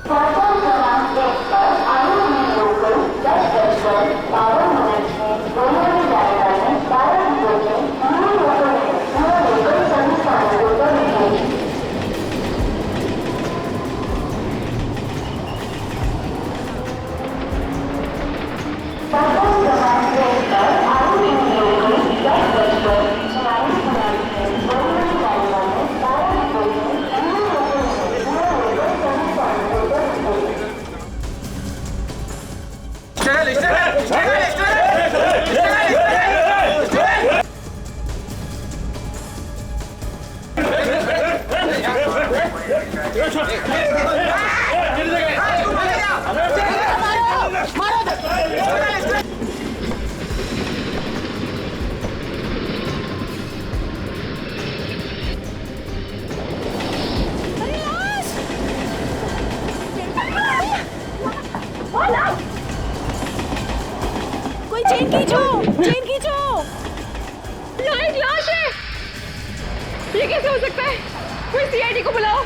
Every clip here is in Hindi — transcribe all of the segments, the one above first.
कोई चेन खींचो, चेन खींचो। यहाँ एक लाश है। ये कैसे हो सकता है? कोई सीआईडी को बुलाओ।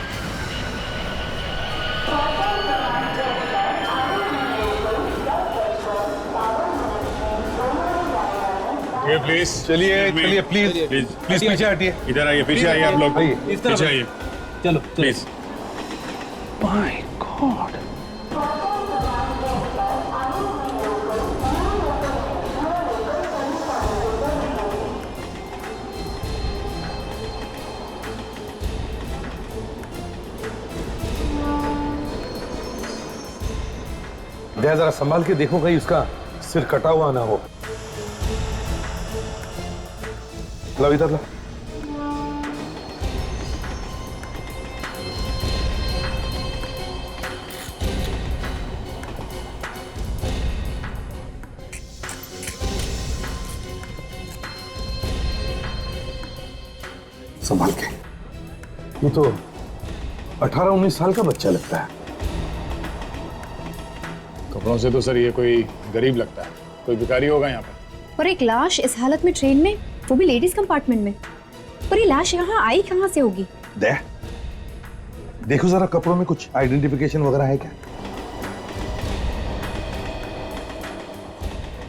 प्लीज चलिए चलिए प्लीज प्लीज पीछे हटिए। इधर आइए, पीछे आइए आप लोग, पीछे आइए चलो प्लीज। माय गॉड, जरा संभाल के देखो कहीं उसका सिर कटा हुआ ना हो। लो इधर लो। संभाल के। ये तो 18-19 साल का बच्चा लगता है। कपड़ों से तो सर ये कोई गरीब लगता है, कोई भिखारी होगा यहाँ पर। और एक लाश इस हालत में ट्रेन में, वो भी लेडीज कंपार्टमेंट में। पर ये लाश यहाँ आई कहाँ से होगी? देखो जरा कपड़ों में कुछ आइडेंटिफिकेशन वगैरह है क्या?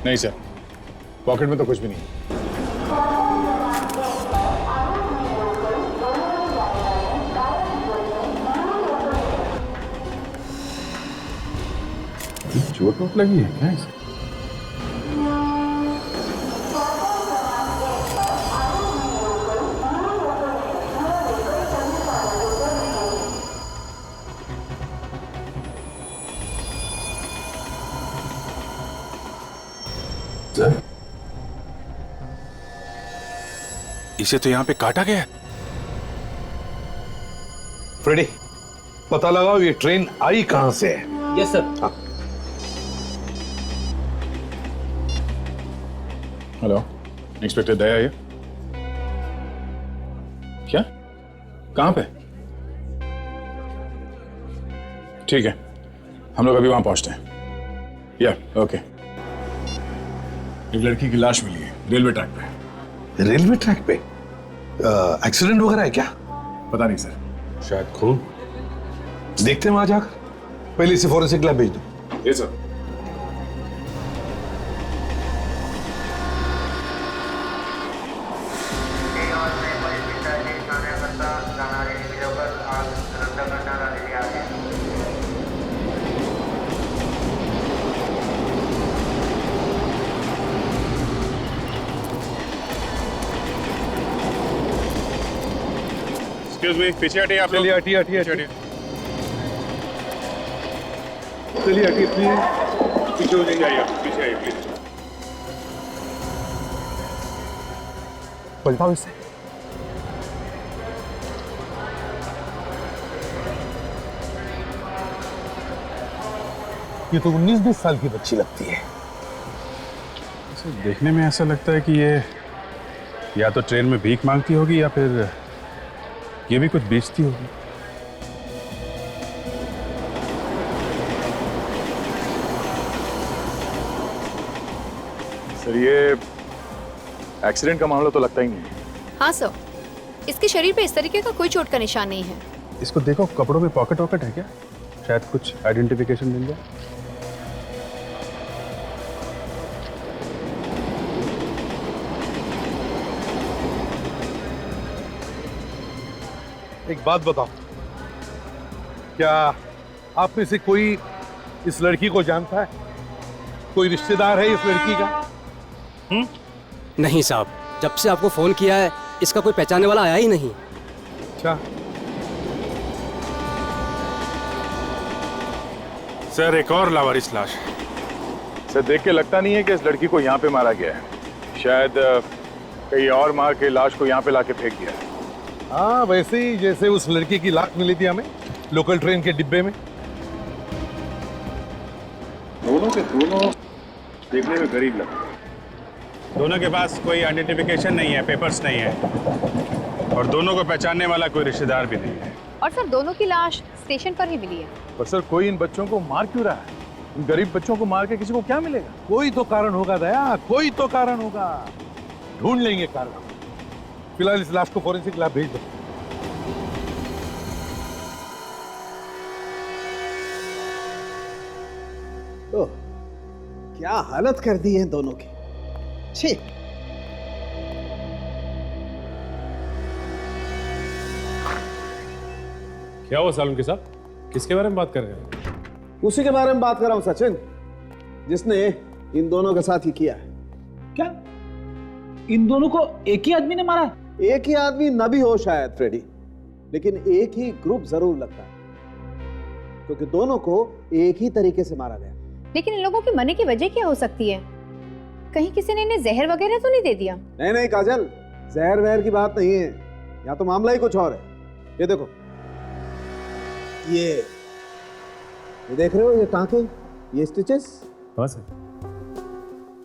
नहीं सर, पॉकेट में तो कुछ भी नहीं। चोट वोट लगी है क्या इसे? इसे तो यहाँ पे काटा गया है। फ्रेडी, पता लगाओ ये ट्रेन आई कहां से है। Yes sir. हेलो, इंस्पेक्टर दया है? क्या? कहां पे? ठीक है, हम लोग अभी वहां पहुंचते हैं। या ओके। एक लड़की की लाश मिली है रेलवे ट्रैक पे। रेलवे ट्रैक पे? एक्सीडेंट वगैरह है क्या? पता नहीं सर। शायद खून। देखते हैं वहां जाकर। पहले इसे फॉरेंसिक लैब भेज दो। ये सर। एक्सक्यूज मी, पीछे हटिए आप लोग। चलिए हटिए हटिए पीछे हटिए। चलिए हटिए प्लीज। पीछे हो जाइए, पीछे आइए प्लीज। पलटाओ इसे। ये तो 19-20 साल की बच्ची लगती है। देखने में ऐसा लगता है कि ये या तो ट्रेन में भीख मांगती होगी या फिर ये भी कुछ बेचती होगी। सर ये एक्सीडेंट का मामला तो लगता ही नहीं है। हाँ सर, इसके शरीर पे इस तरीके का कोई चोट का निशान नहीं है। इसको देखो, कपड़ों में पॉकेट वॉकेट है क्या? शायद कुछ आइडेंटिफिकेशन मिल जाए। एक बात बताओ, क्या आप में से कोई इस लड़की को जानता है? कोई रिश्तेदार है इस लड़की का? नहीं साहब, जब से आपको फोन किया है इसका कोई पहचानने वाला आया ही नहीं। अच्छा, सर एक और लावारिस लाश। सर देख के लगता नहीं है कि इस लड़की को यहाँ पे मारा गया है। शायद कहीं और मार के लाश को यहाँ पे लाके फेंक दिया है। हाँ वैसे ही जैसे उस लड़की की लाश मिली थी हमें लोकल ट्रेन के डिब्बे में। दोनों के दोनों देखने में गरीब लगते हैं। दोनों के पास कोई आइडेंटिफिकेशन नहीं है, पेपर्स नहीं है, और दोनों को पहचानने वाला कोई रिश्तेदार भी नहीं है। और सर दोनों की लाश स्टेशन पर ही मिली है। पर सर कोई इन बच्चों को मार क्यों रहा है? इन गरीब बच्चों को मार के किसी को क्या मिलेगा? कोई तो कारण होगा दया, कोई तो कारण होगा, ढूंढ लेंगे कारण। फिलहाल इस लाश को फॉरेंसिक लैब भेज दो। ओह, क्या हालत कर दी है दोनों की। छी। क्या हुआ सालुन के साहब, किसके बारे में बात कर रहे हैं? उसी के बारे में बात कर रहा हूं सचिन, जिसने इन दोनों के साथ ही किया है। क्या इन दोनों को एक ही आदमी ने मारा? एक ही आदमी न भी हो शायद फ्रेडी, लेकिन एक ही ग्रुप जरूर लगता है, क्योंकि दोनों को एक ही तरीके से मारा गया। लेकिन इन लोगों के मरने की वजह क्या हो सकती है? कहीं किसी ने इन्हें जहर वगैरह तो नहीं दे दिया? नहीं नहीं काजल, जहर वहर की बात नहीं है, यहाँ तो मामला ही कुछ और है। ये देखो, ये देख रहे हो, ये टांके, ये स्टिचेस। हाँ सर,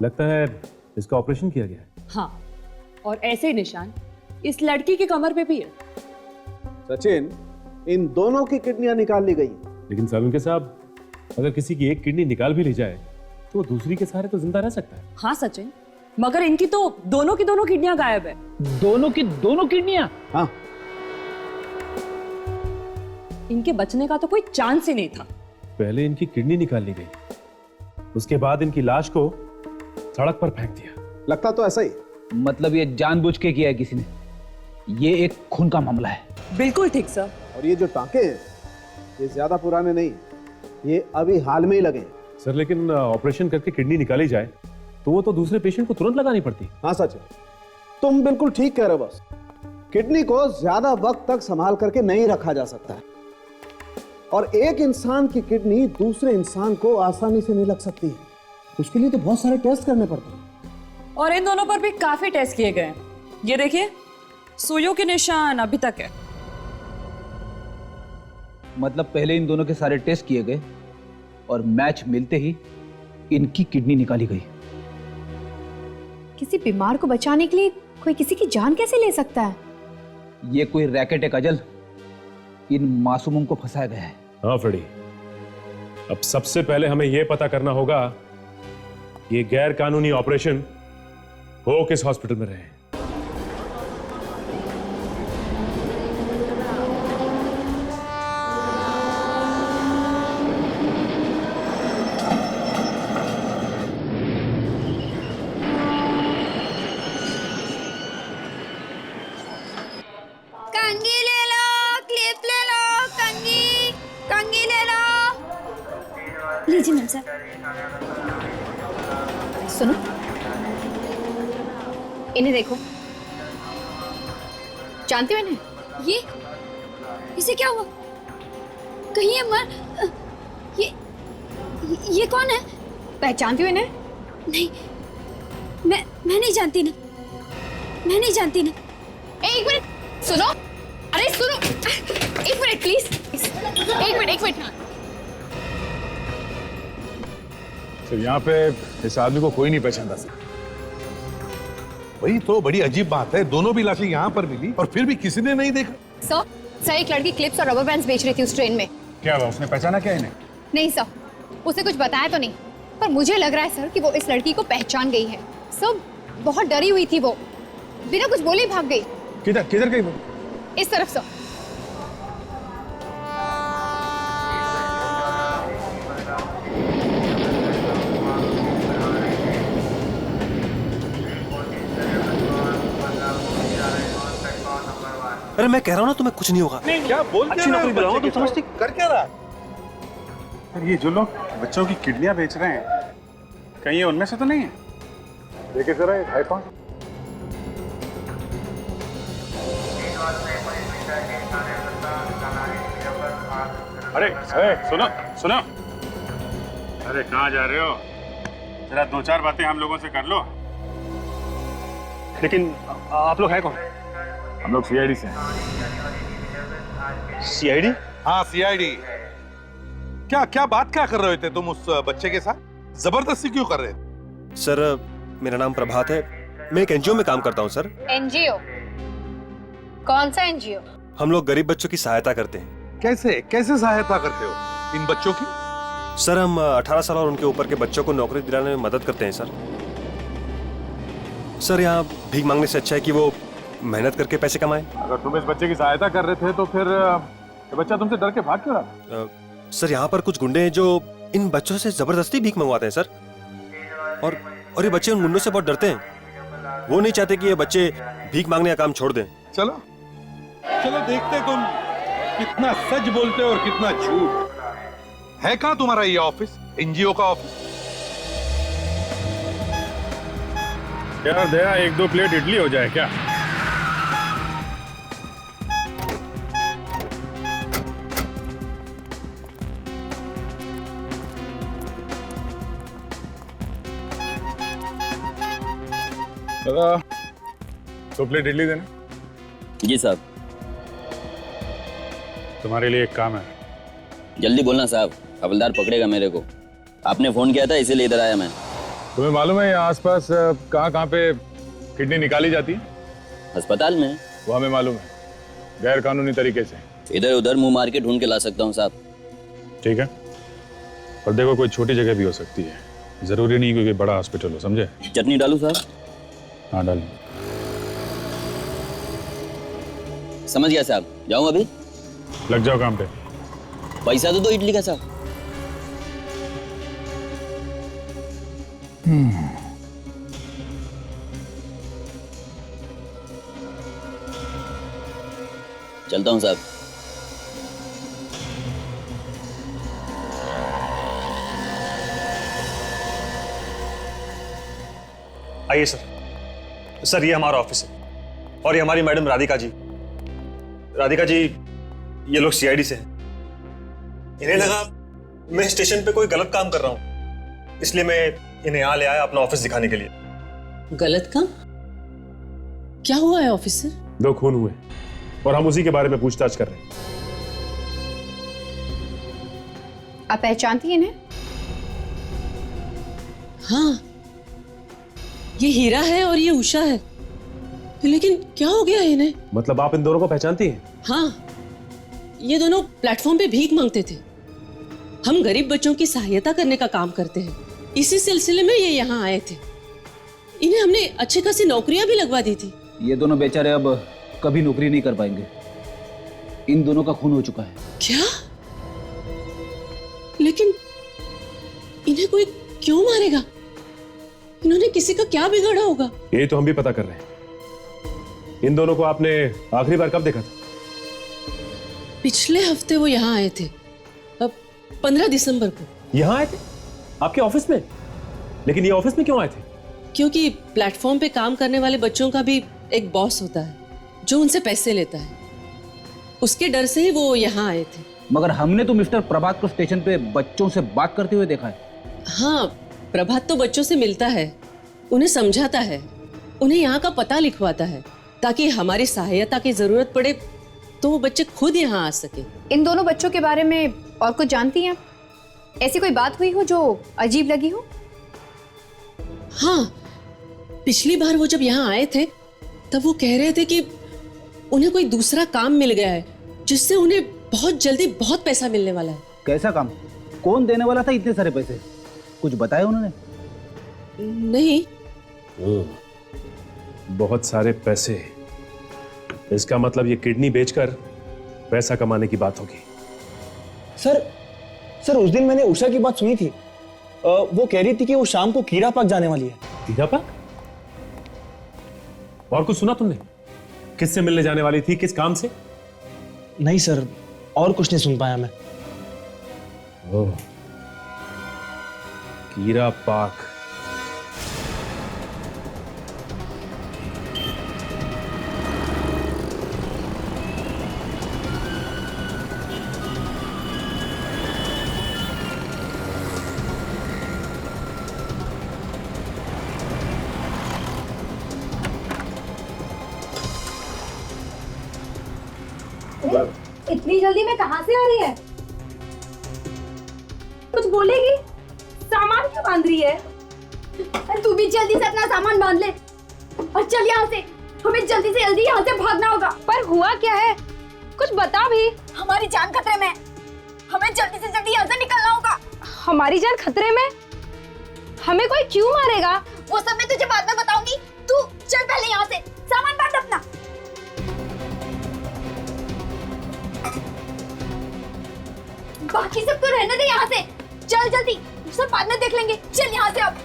लगता है इसका ऑपरेशन किया गया है। हाँ, और ऐसे निशान इस लड़की की कमर पे भी है। सचिन, इन दोनों की किडनियां निकाल ली गई। लेकिन सालुन के साहब, अगर किसी की एक किडनी निकाल भी ली जाए तो वो दूसरी के सहारे तो जिंदा रह सकता है। हाँ सचिन, मगर इनकी तो दोनों की दोनों किडनियां गायब है। दोनों की दोनों किडनियां? हाँ, इनके बचने का तो कोई चांस ही नहीं था। पहले इनकी किडनी निकाल ली गई, उसके बाद इनकी लाश को सड़क पर फेंक दिया। लगता तो ऐसा ही। मतलब ये जानबूझ के किया है किसी ने। ये एक खून का मामला है। बिल्कुल ठीक सर। और ये जो टांके हैं, ये ज्यादा पुराने नहीं, ये अभी हाल में ही लगे। सर लेकिन ऑपरेशन करके किडनी निकाली जाए तो वो तो दूसरे पेशेंट को तुरंत लगानी पड़ती। हाँ सच है, तुम बिल्कुल ठीक कह रहे हो। बस किडनी को ज्यादा वक्त तक संभाल करके नहीं रखा जा सकता है, और एक इंसान की किडनी दूसरे इंसान को आसानी से नहीं लग सकती है। उसके लिए तो बहुत सारे टेस्ट करने पड़ते हैं। और इन दोनों पर भी काफी टेस्ट किए गए। ये देखिए, सुइयों के निशान अभी तक है। मतलब पहले इन दोनों के सारे टेस्ट किए गए और मैच मिलते ही इनकी किडनी निकाली गई। किसी बीमार को बचाने के लिए कोई किसी की जान कैसे ले सकता है? ये कोई रैकेट है काजल, इन मासूमों को फंसाया गया है। हाँ फ्रेडी, अब सबसे पहले हमें यह पता करना होगा ये गैर कानूनी ऑपरेशन हो किस हॉस्पिटल में रहे। कंघी ले लो, क्लिप ले लो, कंघी ले लो। लीजिए मैम सर। सुनो, इन्हें देखो, जानते हो इन्हें? ये इसे क्या हुआ? कहीं ये ये कौन है? पहचानती हो इन्हें? नहीं, मैं नहीं जानती ना, मैं नहीं जानती ना। एक मिनट सुनो, अरे सुनो, एक मिनट प्लीज, एक मिनट। सर यहाँ पे इस आदमी को कोई नहीं पहचानता सर। वही तो बड़ी अजीब बात है, दोनों भी लाशें यहाँ पर मिली और फिर भी किसी ने नहीं देखा। सर एक लड़की क्लिप्स और रबर बैंड्स बेच रही थी उस ट्रेन में। क्या हुआ, उसने पहचाना क्या इन्हें? नहीं सर, उसे कुछ बताया तो नहीं, पर मुझे लग रहा है सर कि वो इस लड़की को पहचान गई है। सर बहुत डरी हुई थी वो, बिना कुछ बोले भाग गई। किधर गई वो? इस तरफ सर। अरे मैं कह रहा हूँ ना तुम्हें कुछ नहीं होगा। क्या बोल अच्छी नौकरी दिलाऊंगा, तुम समझती? कर क्या रहा है? ये जो लोग बच्चों की किडनियां बेच रहे हैं, कहीं ये उनमें से तो नहीं है? देखिए जरा ये है कौन? अरे सुनो सुनो, अरे कहाँ जा रहे हो? जरा दो चार बातें हम लोगों से कर लो। लेकिन आप लोग हैं कौन? हम लोग सीआईडी से हैं। सीआईडी? हाँ सीआईडी। क्या क्या बात क्या कर रहे थे तुम उस बच्चे के साथ? जबरदस्ती क्यों कर रहे थे? सर मेरा नाम प्रभात है, मैं एक एनजीओ में काम करता हूँ सर। एनजीओ? कौन सा एनजीओ? हम लोग गरीब बच्चों की सहायता करते हैं। कैसे कैसे सहायता करते हो इन बच्चों की? सर हम 18 साल और उनके ऊपर के बच्चों को नौकरी दिलाने में मदद करते हैं सर। सर यहाँ भीख मांगने से अच्छा है कि वो मेहनत करके पैसे कमाएं। अगर तुम इस बच्चे की सहायता कर रहे थे तो फिर ये बच्चा तुमसे डर के भाग क्यों रहा? सर यहाँ पर कुछ गुंडे हैं जो इन बच्चों से जबरदस्ती भीख मंगवाते हैं सर, और ये बच्चे उन गुंडों से बहुत डरते हैं। वो नहीं चाहते कि ये बच्चे भीख मांगने का काम छोड़ दें। चलो चलो देखते तुम कितना सच बोलते हो और कितना झूठ। है कहाँ तुम्हारा ये ऑफिस, एनजीओ का ऑफिस? यार दया, एक दो प्लेट इडली हो जाए क्या? दादा 2 प्लेट इडली देना। जी साहब। तुम्हारे लिए एक काम है। जल्दी बोलना साहब, हवलदार पकड़ेगा मेरे को। आपने फोन किया था इसीलिए इधर आया मैं। तुम्हें मालूम है यहाँ आसपास कहाँ पे किडनी निकाली जाती है? अस्पताल में। वो हमें मालूम है, गैर कानूनी तरीके से। इधर उधर मुंह मार के ढूंढ के ला सकता हूँ साहब। ठीक है, और देखो कोई छोटी जगह भी हो सकती है, जरूरी नहीं कोई बड़ा हॉस्पिटल हो, समझे? चटनी डालूं साहब? हाँ डाल। समझ गया साहब, जाऊं अभी? लग जाओ काम पे। पैसा तो दो इडली का साहब। चलता हूं साहब। आइए सर। सर ये हमारा ऑफिस है और ये हमारी मैडम राधिका जी। राधिका जी ये लोग सीआईडी से हैं। इन्हें लगा मैं स्टेशन पे कोई गलत काम कर रहा हूं, इसलिए मैं इन्हें यहाँ ले आया अपना ऑफिस दिखाने के लिए। गलत काम? क्या हुआ है ऑफिसर? 2 खून हुए और हम उसी के बारे में पूछताछ कर रहे हैं। आप पहचानती हैं इन्हें? हाँ, ये हीरा है और ये उषा है, लेकिन क्या हो गया इन्हें? मतलब आप इन दोनों को पहचानती हैं? हाँ, ये दोनों प्लेटफॉर्म पे भीख मांगते थे। हम गरीब बच्चों की सहायता करने का काम करते हैं, इसी सिलसिले में ये यहाँ आए थे। इन्हें हमने अच्छी खासी नौकरियां भी लगवा दी थी। ये दोनों बेचारे अब कभी नौकरी नहीं कर पाएंगे। इन दोनों का खून हो चुका है। क्या? लेकिन इन्हें कोई क्यों मारेगा? इन्होंने किसी का क्या बिगाड़ा होगा? ये तो हम भी पता कर रहे हैं। इन दोनों को आपने आखिरी बार कब देखा था? पिछले हफ्ते वो यहाँ आए थे, अब 15 दिसंबर को। यहाँ आए थे? आपके ऑफिस में? लेकिन ये ऑफिस में क्यों आए थे? क्योंकि प्लेटफॉर्म पे काम करने वाले बच्चों का भी एक बॉस होता है जो उनसे पैसे लेता है। उसके डर से ही वो यहाँ आए थे। मगर हमने तो मिस्टर प्रभात को स्टेशन पे बच्चों से बात करते हुए देखा है। हाँ, प्रभात तो बच्चों से मिलता है, उन्हें समझाता है, उन्हें यहाँ का पता लिखवाता है, ताकि हमारी सहायता की जरूरत पड़े तो वो बच्चे खुद यहाँ आ सके। इन दोनों बच्चों के बारे में और कुछ जानती हैं? ऐसी कोई बात हुई हो जो अजीब लगी हो? हाँ, पिछली बार वो जब यहाँ आए थे तब वो कह रहे थे कि उन्हें कोई दूसरा काम मिल गया है जिससे उन्हें बहुत जल्दी बहुत पैसा मिलने वाला है। कैसा काम? कौन देने वाला था इतने सारे पैसे? कुछ बताया उन्होंने? नहीं। बहुत सारे पैसे, इसका मतलब ये किडनी बेचकर पैसा कमाने की बात होगी। सर उस दिन मैंने उषा की बात सुनी थी। वो कह रही थी कि वो शाम को कीड़ा पार्क जाने वाली है। कीड़ा पार्क? और कुछ सुना तुमने? किससे मिलने जाने वाली थी, किस काम से? नहीं सर, और कुछ नहीं सुन पाया मैं। ओह, कीरा पाक। इतनी जल्दी में कहाँ से आ रही है? कुछ बोलेगी? सामान क्यों बांध रही है? तू भी जल्दी से अपना सामान बांध ले और चल यहाँ से। हमें जल्दी से जल्दी यहाँ से भागना होगा। पर हुआ क्या है? कुछ बता भी। हमारी जान खतरे में। हमें जल्दी से जल्दी यहाँ से निकलना होगा। हमारी जान खतरे में? हमें कोई क्यों मारेगा? वो सब मैं तुझे बाद में बताऊंगी। तू चल पहले यहाँ से, सामान बांध अपना। बाकी सबको रहने दे यहाँ से। चल जल्दी, सब बाद में देख लेंगे। चल यहाँ से अब।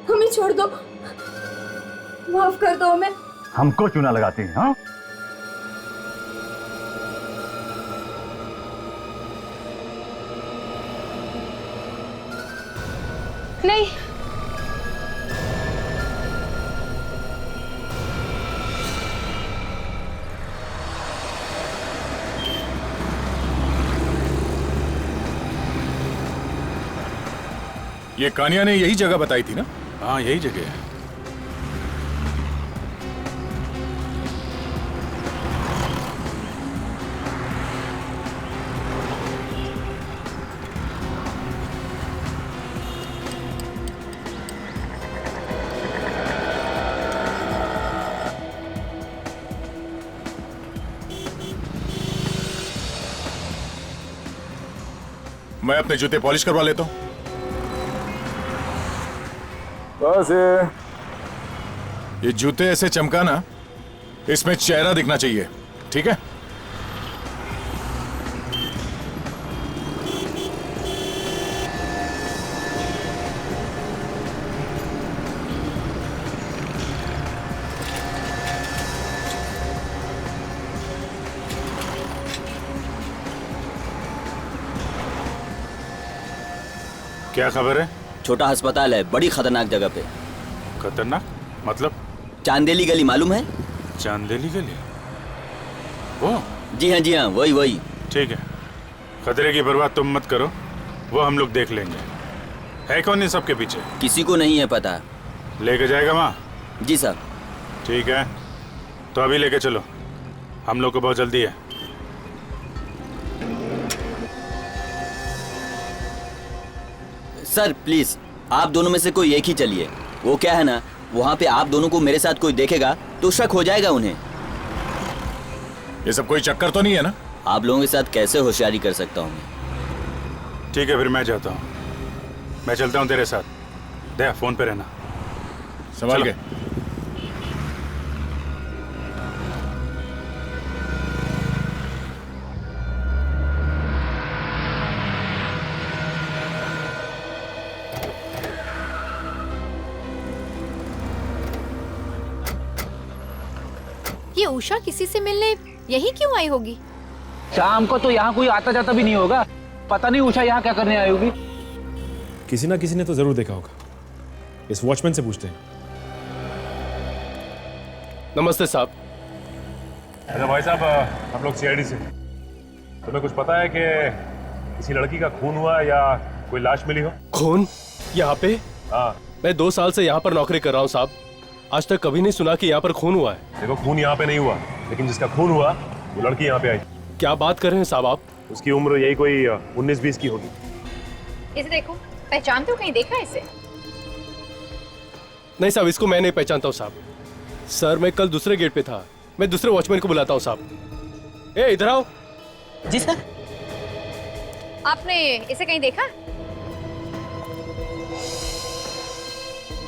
हमें छोड़ दो, माफ कर दो हमें। हमको चूना लगाती हैं, हाँ? नहीं, ये कानिया ने यही जगह बताई थी ना? हाँ, यही जगह है। मैं अपने जूते पॉलिश करवा लेता हूं। बस ये जूते ऐसे चमकाना, इसमें चेहरा दिखना चाहिए, ठीक है? क्या खबर है? छोटा अस्पताल है, बड़ी खतरनाक जगह पे। खतरनाक मतलब? चांदेली गली मालूम है? चांदेली गली? वो? जी हाँ, वही। ठीक है, खतरे की परवाह तुम मत करो, वो हम लोग देख लेंगे। है कौन इन सबके पीछे? किसी को नहीं है पता। लेके जाएगा वहाँ? जी साहब। ठीक है, तो अभी लेके चलो, हम लोग को बहुत जल्दी है। सर प्लीज, आप दोनों में से कोई एक ही चलिए। वो क्या है ना, वहाँ पे आप दोनों को मेरे साथ कोई देखेगा तो शक हो जाएगा उन्हें। ये सब कोई चक्कर तो नहीं है ना? आप लोगों के साथ कैसे होशियारी कर सकता हूँ मैं? ठीक है, फिर मैं जाता हूँ। मैं चलता हूँ तेरे साथ। दे फोन पे रहना, संभाल के। ये उषा किसी से मिलने यही क्यों आई होगी? शाम को तो यहाँ कोई आता जाता भी नहीं होगा। पता नहीं उषा यहाँ क्या करने आई होगी। किसी ना किसी ने तो जरूर देखा होगा। इस वॉचमैन से पूछते हैं। नमस्ते साहब। अच्छा भाई साहब, हम लोग सीआईडी से। तुम्हें कुछ पता है कि किसी लड़की का खून हुआ या कोई लाश मिली हो? खून यहाँ पे? हाँ। मैं 2 साल से यहाँ पर नौकरी कर रहा हूँ साहब, आज तक कभी नहीं सुना कि यहाँ पर खून हुआ है। देखो, खून यहाँ पे नहीं हुआ, लेकिन जिसका खून हुआ वो लड़की यहाँ पे आई। क्या बात कर रहे हैं साहब आप? उसकी उम्र यही कोई 19-20 की होगी। इसे देखो, पहचानते हो? कहीं देखा है इसे? नहीं साहब, इसको मैं नहीं पहचानता हूँ साहब। सर मैं कल दूसरे गेट पे था, मैं दूसरे वॉचमैन को बुलाता हूँ साहब। ए इधर आओ। जी सर। आपने इसे कहीं देखा?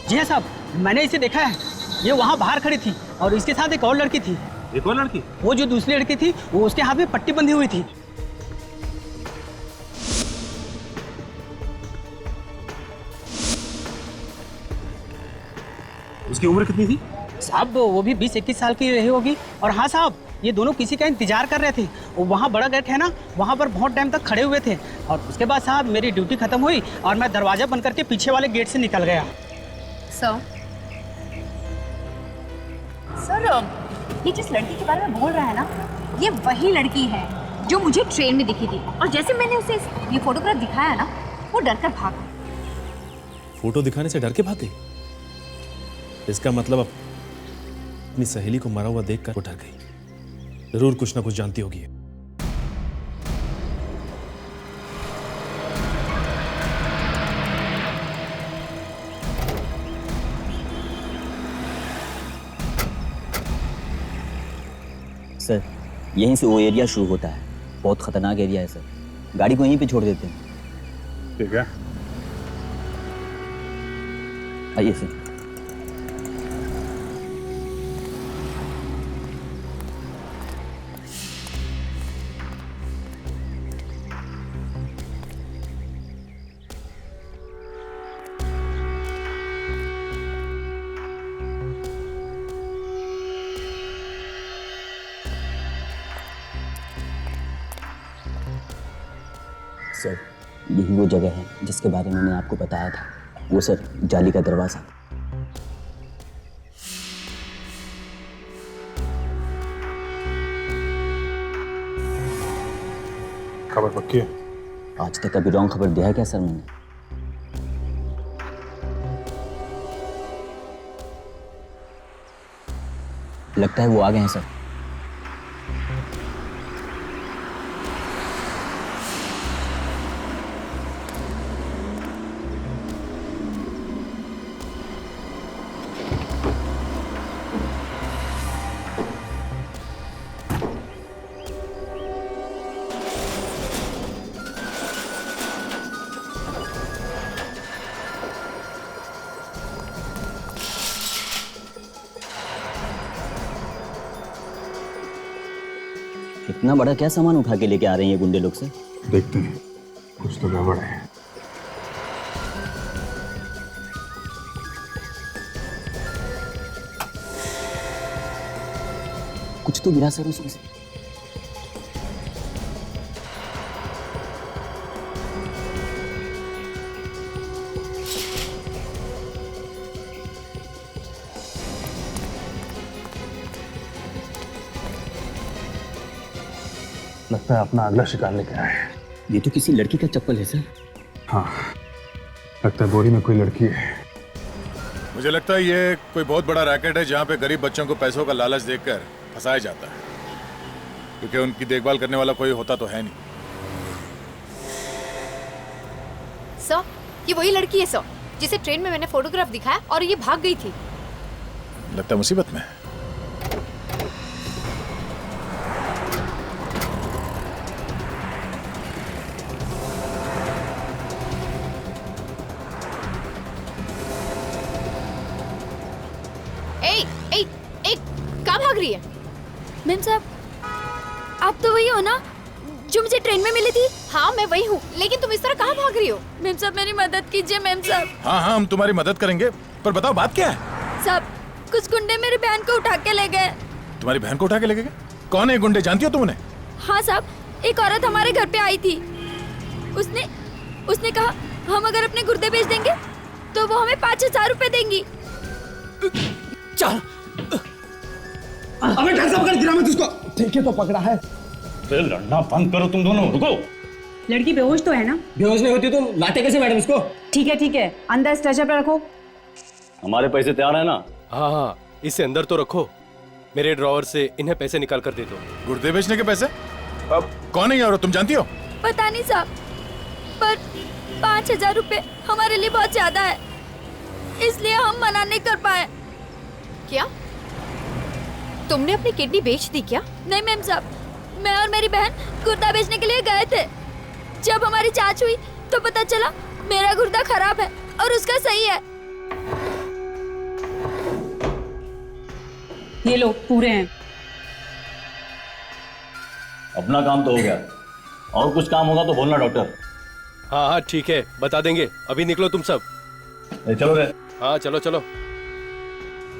जी हाँ साहब, मैंने इसे देखा है। ये वहाँ बाहर खड़ी थी और इसके साथ एक और लड़की थी। एक और लड़की? वो जो दूसरी लड़की थी वो उसके हाथ में पट्टी बंधी हुई थी। उसकी उम्र कितनी थी? साहब वो भी 20-21 साल की रही होगी। और हाँ साहब, ये दोनों किसी का इंतजार कर रहे थे। वो वहाँ बड़ा गेट है ना, वहाँ पर बहुत टाइम तक खड़े हुए थे। और उसके बाद साहब मेरी ड्यूटी खत्म हुई और मैं दरवाजा बंद करके पीछे वाले गेट से निकल गया। सर, ये जिस लड़की के बारे में बोल रहा है ना, ये वही लड़की है जो मुझे ट्रेन में दिखी थी। और जैसे मैंने उसे ये फोटोग्राफ दिखाया ना, वो डर कर भागा। फोटो दिखाने से डर के भागे? इसका मतलब अपनी सहेली को मरा हुआ देखकर वो डर गई। जरूर कुछ ना कुछ जानती होगी। सर, यहीं से वो एरिया शुरू होता है। बहुत खतरनाक एरिया है सर। गाड़ी को यहीं पे छोड़ देते हैं। ठीक है, आइए सर। सर, यही वो जगह है जिसके बारे में मैंने आपको बताया था। वो सर, जाली का दरवाजा। खबर पक्की है? आज तक कभी रॉन्ग खबर दिया है क्या सर मैंने? लगता है वो आ गए हैं सर। इतना बड़ा क्या सामान उठा के लेके आ रहे हैं ये गुंडे लोग से? देखते हैं, कुछ तो गड़बड़ है। कुछ तो गिरा सर उसमें से। लगता है अपना अगला शिकार लेके आए हैं। ये तो किसी लड़की का चप्पल है सर। हाँ, लगता है बोरी में कोई लड़की है। मुझे लगता है ये कोई बहुत बड़ा रैकेट है जहाँ पे गरीब बच्चों को पैसों का लालच देकर फंसाया जाता है, क्योंकि उनकी देखभाल करने वाला कोई होता तो है नहीं। सर, ये वही लड़की है सर, जिसे ट्रेन में मैंने फोटोग्राफ दिखाया और ये भाग गई थी। लगता है मुसीबत में है। कहाँ भाग रही है? मैम साहब, आप तो वही हो ना जो मुझे ट्रेन में मिली थी? हाँ, मैं वही हूँ, लेकिन तुम इस तरह कहाँ भाग रही हो? मैम साहब, मेरी मदद कीजिए मैम साहब। हाँ हाँ, हम तुम्हारी मदद करेंगे, पर बताओ बात क्या है? साहब, कुछ गुंडे मेरी बहन को उठा के ले गए। तुम्हारी बहन को उठा के ले गए? कौन है गुंडे, जानती हो तुम उन्हें? हाँ साहब, एक औरत हमारे घर पे आई थी। उसने कहा हम अगर अपने गुर्दे बेच देंगे तो वो हमें 5,000 रुपए देंगी। चल अबे ढंग से पकड़, गिरा मत उसको। ठीक है तो पकड़ा है। अरे लड़ना बंद करो तुम दोनों, रुको। लड़की बेहोश तो है ना? बेहोश नहीं होती तो लाते कैसे मैडम उसको? ठीक है, अंदर स्ट्रेचर पे रखो। हमारे पैसे तैयार है ना? हाँ हाँ, इसे अंदर तो रखो। मेरे ड्रॉवर से इन्हें पैसे निकाल कर दे दो। गुर्दे बेचने के पैसे? अब कौन है ये औरत, तुम जानती हो? पता नहीं साहब, पर 5,000 रुपए हमारे लिए बहुत ज्यादा है, इसलिए हम मना नहीं कर पाए। क्या तुमने अपनी किडनी बेच दी क्या? नहीं मैम साहब, मैं और मेरी बहन गुर्दा बेचने के लिए गए थे। जब हमारी जांच हुई तो पता चला मेरा गुर्दा खराब है और उसका सही है। ये लो पूरे हैं। अपना काम तो हो गया, और कुछ काम होगा तो बोलना डॉक्टर। हाँ हाँ ठीक है, बता देंगे। अभी निकलो तुम सब। चलो रे। हाँ चलो चलो।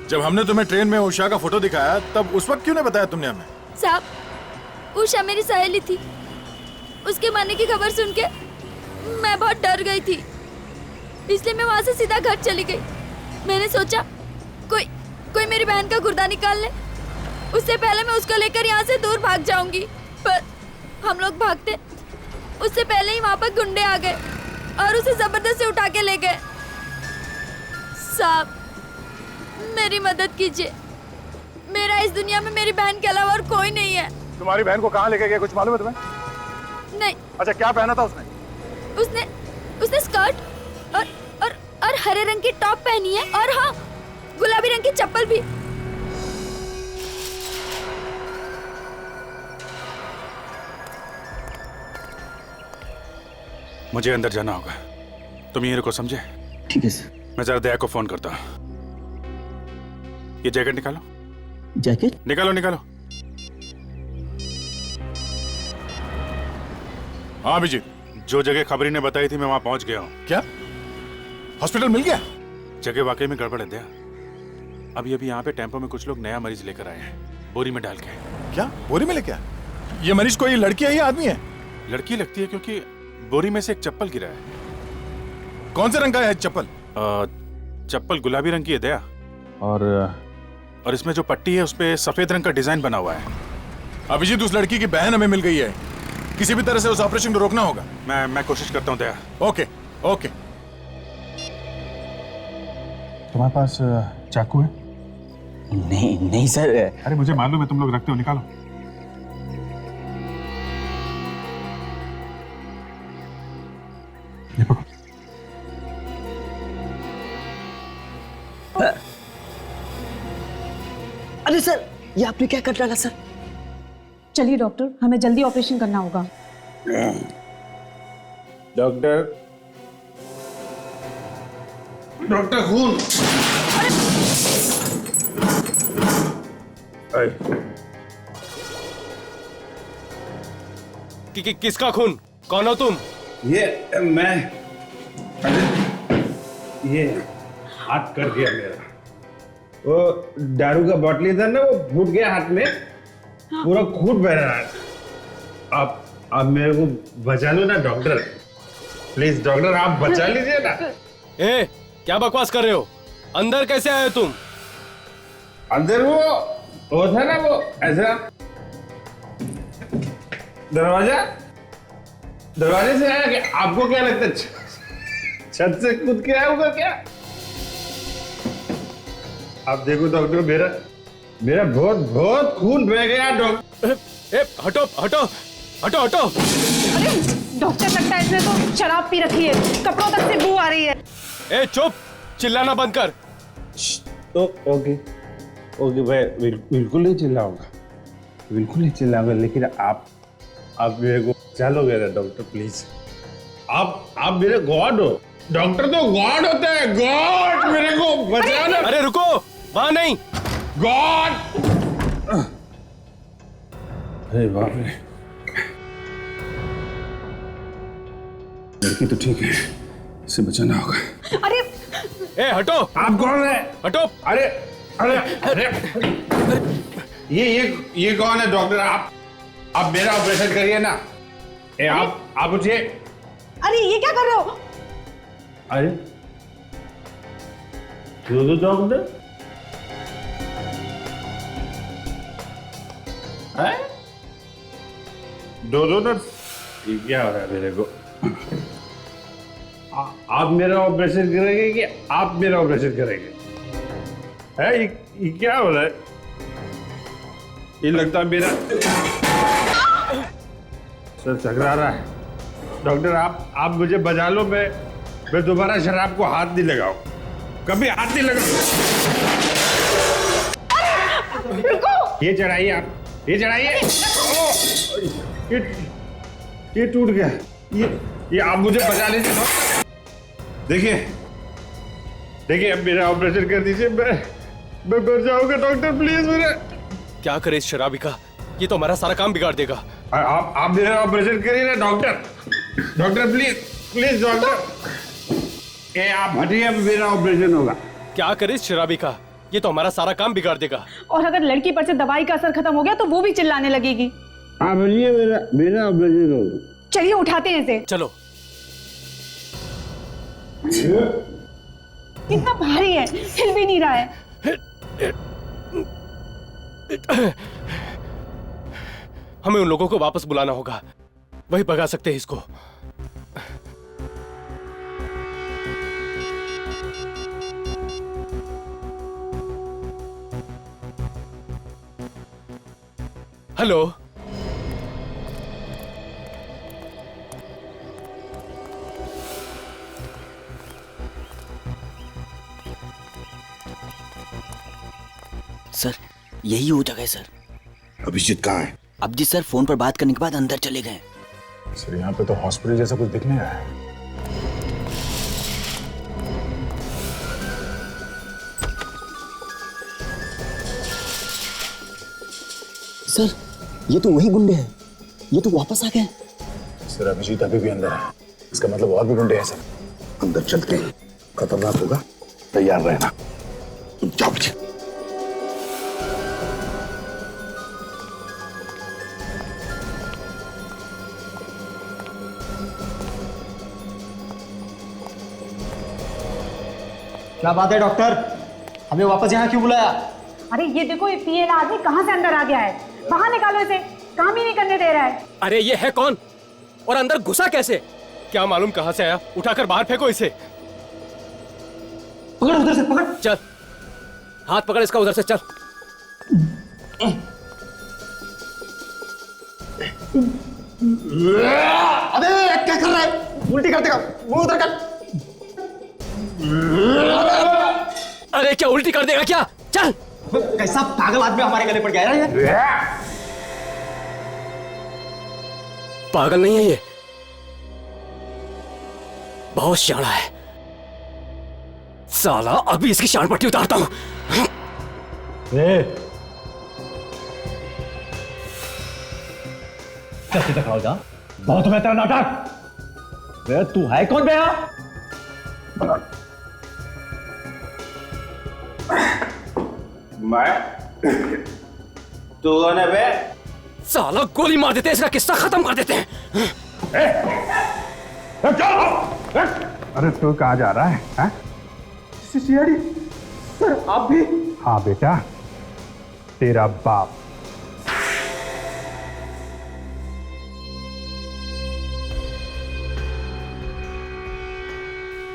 जब हमने तुम्हें ट्रेन में उषा का फोटो दिखाया तब उस वक्त क्यों नहीं बताया तुमने हमें? साहब, उषा मेरी सहेली थी। उसके मरने की खबर सुन के मैं बहुत डर गई थी, इसलिए मैं वहां से सीधा घर चली गई। मैंने सोचा कोई मेरी बहन का गुर्दा निकाल ले, उससे पहले मैं उसको लेकर यहाँ से दूर भाग जाऊंगी। पर हम लोग भागते उससे पहले ही वहां पर गुंडे आ गए और उसे जबरदस्ती उठा के ले गए। साहब, मेरी मदद कीजिए। मेरा इस दुनिया में मेरी बहन के अलावा और कोई नहीं है। तुम्हारी बहन को कहाँ लेके गए, कुछ मालूम है तुम्हें? नहीं। अच्छा, क्या पहना था उसने? उसने स्कर्ट और हरे रंग की टॉप पहनी है, और हाँ, गुलाबी रंग की चप्पल भी। मुझे अंदर जाना होगा, तुम यहीं रुको, समझे? ठीक है सर। मैं जरा दया को फोन करता हूँ। ये जैकेट निकालो। जैकेट? निकालो निकालो। हाँ अभिजीत, जो जगह खबरी ने बताई थी मैं वहां पहुंच गया हूँ। क्या हॉस्पिटल मिल गया? जगह वाकई में गड़बड़ है दया। अभी अभी यहाँ पे टेम्पो में कुछ लोग नया मरीज लेकर आए हैं, बोरी में डाल के। क्या बोरी में लेके? ये मरीज कोई लड़की है या आदमी है? लड़की लगती है, क्योंकि बोरी में से एक चप्पल गिरा है। कौन से रंग का है चप्पल? चप्पल गुलाबी रंग की है दया, और इसमें जो पट्टी है उसपे सफेद रंग का डिजाइन बना हुआ है। अभिजीत, उस लड़की की बहन हमें मिल गई है, किसी भी तरह से उस ऑपरेशन को रोकना होगा। मैं कोशिश करता हूँ दया। Okay okay. तुम्हारे पास चाकू है? नहीं सर। अरे मुझे मालूम है तुम लोग रखते हो, निकालो। ये पकड़ो। अरे सर, ये आपने क्या कर डाला सर? चलिए डॉक्टर, हमें जल्दी ऑपरेशन करना होगा। डॉक्टर खून। किसका खून? कौन हो तुम? ये मैं। ये हाथ कर दिया मेरा। वो दारू का बॉटली था ना, वो फूट गया हाथ में, पूरा खून बह रहा है। आप मेरे को बचा लो ना डॉक्टर, प्लीज डॉक्टर, आप बचा लीजिए ना। ए, क्या बकवास कर रहे हो? अंदर कैसे आए तुम? अंदर वो था ना, वो ऐसा दरवाजे से आया। कि आपको क्या लगता है छत से कूद के आया होगा क्या? आप देखो डॉक्टर, मेरा बहुत खून बह गया डॉक्टर। हटो हटो हटो हटो। अरे डॉक्टर, लगता है इसने तो शराब पी रखी है, कपड़ों तक से बू आ रही है। ए चुप, चिल्लाना बंद कर। तो ओके मैं बिल्कुल नहीं चिल्लाऊंगा, बिल्कुल नहीं चिल्लाऊंगा, लेकिन आप मेरे को बचा लोगे ना डॉक्टर, प्लीज। आप मेरे गॉड हो डॉक्टर, तो गॉड होता है, गॉड, मेरे को बचा लो। अरे रुको, वहां नहीं, गॉड। अरे बाप रे, लड़की तो ठीक है, इसे बचाना होगा। अरे ए हटो। आप कौन है? हटो। अरे अरे अरे ये कौन है डॉक्टर? आप मेरा ऑपरेशन करिए ना। आप उठिए। अरे ये क्या कर रहे हो? अरे दो डॉक्टर है, दो नर्स, ये क्या हो रहा है मेरे को? आप मेरा ऑपरेशन करेंगे कि आप मेरा ऑपरेशन करेंगे? है ये क्या हो रहा है? ये लगता है मेरा सर टकरा रहा है। डॉक्टर आप मुझे बचा लो, मैं दोबारा शराब को हाथ नहीं लगाऊं, कभी हाथ नहीं लगाऊं। ये चढ़ाइए आप, ये चढ़ाइए। ये टूट गया। ये आप मुझे बचा लीजिए। देखिए अब मेरा ऑपरेशन कर दीजिए, मैं मर जाऊंगा डॉक्टर प्लीज मेरे। क्या करे इस शराबी का, ये तो हमारा सारा काम बिगाड़ देगा। आप मेरा ऑपरेशन करिए ना doctor. Doctor please please doctor, ये आप हटिए, मेरा ऑपरेशन होगा। क्या करे इस शराबी का, ये तो हमारा सारा काम बिगाड़ देगा। और अगर लड़की पर से दवाई का असर खत्म हो गया तो वो भी चिल्लाने लगेगी। आप हटिए, मेरा ऑपरेशन होगा। चलिए उठाते हैं इसे। चलो। कितना भारी है, हिल भी नहीं रहा है। हमें उन लोगों को वापस बुलाना होगा, वही भगा सकते हैं इसको। हेलो, सर यही वो जगह है सर। अभिजीत कहाँ है? अभिजीत सर फोन पर बात करने के बाद अंदर चले गए। सर यहाँ पे तो हॉस्पिटल जैसा कुछ दिखने रहा है। सर ये तो वही गुंडे हैं, ये तो वापस आ गए। सर अभिजीत अभी भी अंदर है, इसका मतलब और भी गुंडे हैं सर। अंदर चलते हैं, खतरनाक होगा, तैयार रहना। तुम जाओ पीछे। क्या बात है डॉक्टर, हमें वापस यहाँ क्यों बुलाया? अरे ये देखो, ये पिएला आदमी कहाँ से अंदर आ गया है। बाहर निकालो इसे, काम ही नहीं करने दे रहा है। अरे ये है कौन और अंदर घुसा कैसे? क्या मालूम कहां से आया, उठाकर बाहर फेंको इसे। पकड़ उधर से, पकड़। चल, हाथ पकड़ इसका उधर से, चल। अबे क्या कर रहा है, उल्टी कर देगा, मुंह उधर कर। अरे क्या उल्टी कर देगा क्या? चल। कैसा पागल आदमी हमारे गले पड़ गया है ये? पागल नहीं है ये, बहुत शाना है साला। अभी इसकी शान पट्टी उतारता हूं। कैसे खड़ा हो जा, बहुत बेहतर नाटक। वे तू है कौन बे? मैं तू कौन है बे? साला गोली मार देते हैं, इसका किस्सा खत्म कर देते हैं। अरे तू कहाँ जा रहा है, है? सीआईडी सर, आप भी? हाँ बेटा, तेरा बाप।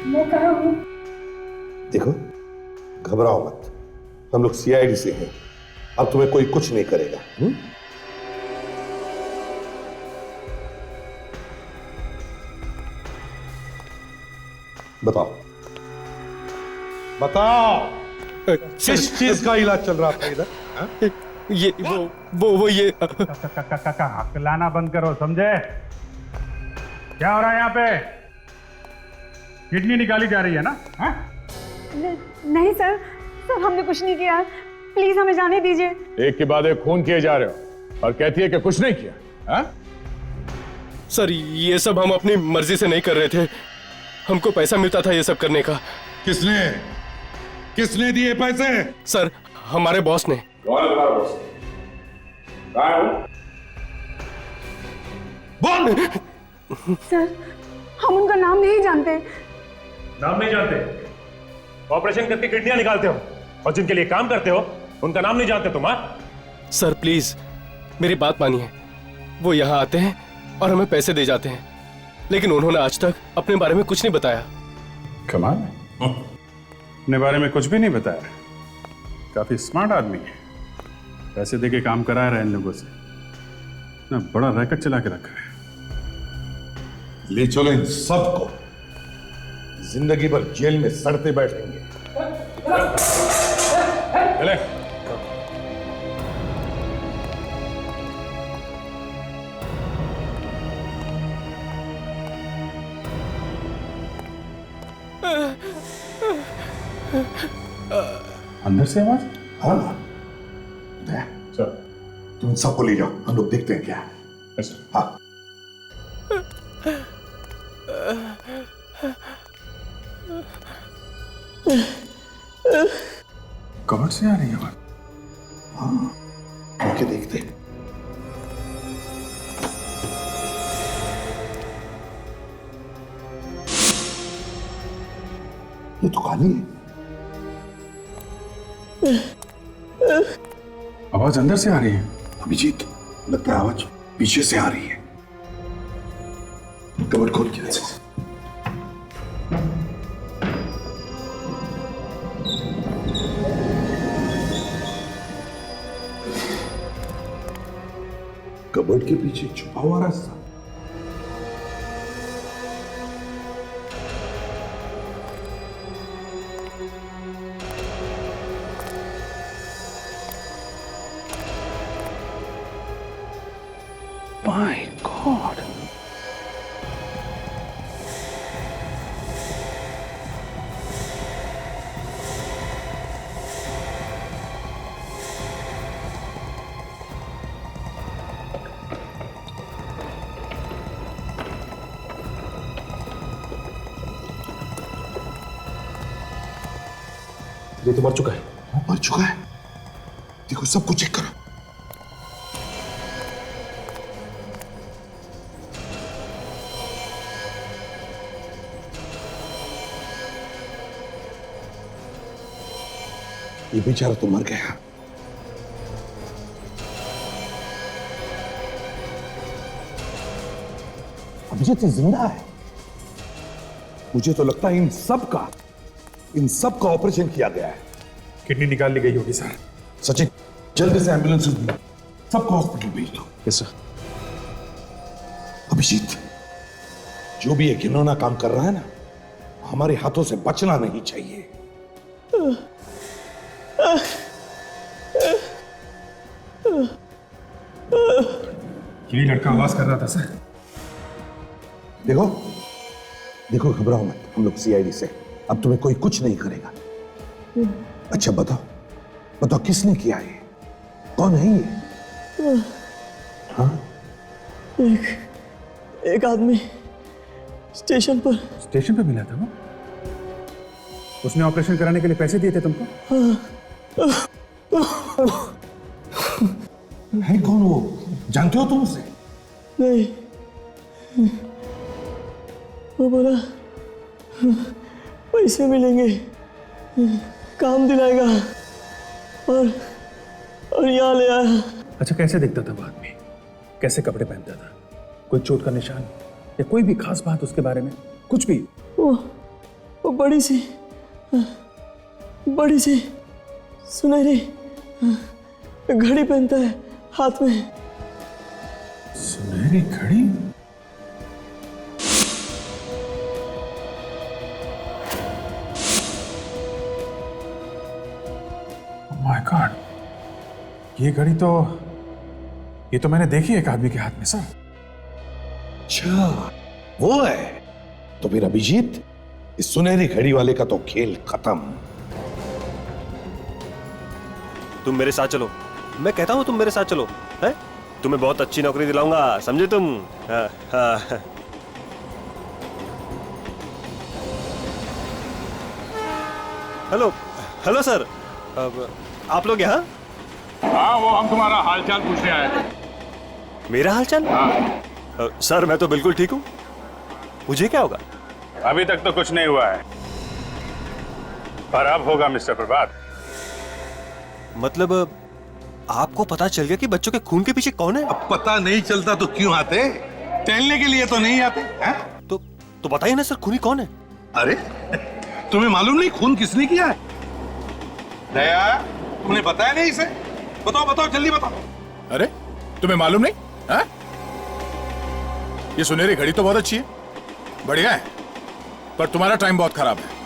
मैं कहाँ हूँ? देखो, घबराओ मत, हम लोग सीआईडी से हैं, अब तुम्हें कोई कुछ नहीं करेगा। बताओ बताओ, किस चीज का इलाज चल रहा था इधर? ये वो ये हकलाना बंद करो, समझे? क्या हो रहा है यहाँ पे? किडनी निकाली जा रही है ना? नहीं सर, सर हमने कुछ नहीं किया, प्लीज हमें जाने दीजिए। एक के बाद एक खून किए जा रहे हो और कहती है कि कुछ नहीं किया, हा? सर ये सब हम अपनी मर्जी से नहीं कर रहे थे, हमको पैसा मिलता था ये सब करने का। किसने दिए पैसे? सर हमारे बॉस ने। कौन है तुम्हारा बॉस? कहाँ है वो? बोल। सर हम उनका नाम नहीं जानते। नाम नहीं जानते? ऑपरेशन करके किडनियां निकालते हो और जिनके लिए काम करते हो उनका नाम नहीं जानते तुम? सर प्लीज मेरी बात मानिए, वो यहाँ आते हैं और हमें पैसे दे जाते हैं, लेकिन उन्होंने आज तक अपने बारे में कुछ नहीं बताया। कमाल है, अपने बारे में कुछ भी नहीं बताया। काफी स्मार्ट आदमी है, पैसे देके काम करा रहा है इन लोगों से, इतना बड़ा रैकेट चला के रखा है। ले चलो इन सबको, जिंदगी भर जेल में सड़ते बैठेंगे। चले। अंदर से आवाज? हाँ दया, सर तुम सबको ले जाओ, हम लोग देखते हैं क्या है। सर हाँ कमर से आ रही है आवाज। हाँ आके देखते हैं। ये तो खाली है। आवाज अंदर से आ रही है। अभिजीत, लगता है आवाज पीछे से आ रही है। कमर खोल के ऐसे। कबर्ड के पीछे छुपा हुआ रास्ता। My God. ये तो मर चुका है। मर चुका है? देखो सब कुछ चेक करो। ये बेचारा तो मर गया। अभिजीत जिंदा है। मुझे तो लगता है इन सब का ऑपरेशन किया गया है। किडनी निकाल ली गई होगी सर। सचिन जल्दी से एम्बुलेंस सबको हॉस्पिटल भेज दो। Yes sir. अभिजीत, जो भी ये घिनौना काम कर रहा है ना, हमारे हाथों से बचना नहीं चाहिए। यही लड़का आवाज कर रहा था सर। देखो देखो, घबराओ मत, हम लोग सीआईडी से, अब तुम्हें कोई कुछ नहीं करेगा। अच्छा बताओ किसने किया ये? कौन है ये? हाँ? एक आदमी स्टेशन पे मिला था वो? उसने ऑपरेशन कराने के लिए पैसे दिए थे तुमको? है कौन वो? जानते हो तुम उसे? नहीं, वो बोला पैसे मिलेंगे, काम दिलाएगा और यहाँ ले आया। अच्छा, कैसे दिखता था वो आदमी? कैसे कपड़े पहनता था? कोई चोट का निशान या कोई भी खास बात उसके बारे में? कुछ भी? वो बड़ी सी सुनहरी घड़ी पहनता है हाथ में। सुनहरी घड़ी? माय गॉड, ये घड़ी तो मैंने देखी एक आदमी के हाथ में सर। अच्छा वो है? तो फिर अभिजीत, इस सुनहरी घड़ी वाले का तो खेल खत्म। तुम मेरे साथ चलो, मैं कहता हूं तुम मेरे साथ चलो, है? तुम्हें बहुत अच्छी नौकरी दिलाऊंगा, समझे तुम? हाँ, हाँ। हेलो सर, आप लोग यहाँ? हाँ, वो हम तुम्हारा हालचाल पूछने आए थे। मेरा हालचाल? हाँ। सर मैं तो बिल्कुल ठीक हूँ, मुझे क्या होगा? अभी तक तो कुछ नहीं हुआ है, पर अब होगा मिस्टर प्रभात। मतलब आपको पता चल गया कि बच्चों के खून के पीछे कौन है? अब पता नहीं चलता तो क्यों आते? टहलने के लिए तो नहीं आते हैं? तो बताइए ना सर, खूनी कौन है? अरे तुम्हें मालूम नहीं खून किसने किया है? दया, तुमने बताया नहीं इसे? बताओ जल्दी बताओ। अरे तुम्हें मालूम नहीं है? ये सुनहरी घड़ी तो बहुत अच्छी है, बढ़िया है, पर तुम्हारा टाइम बहुत खराब है।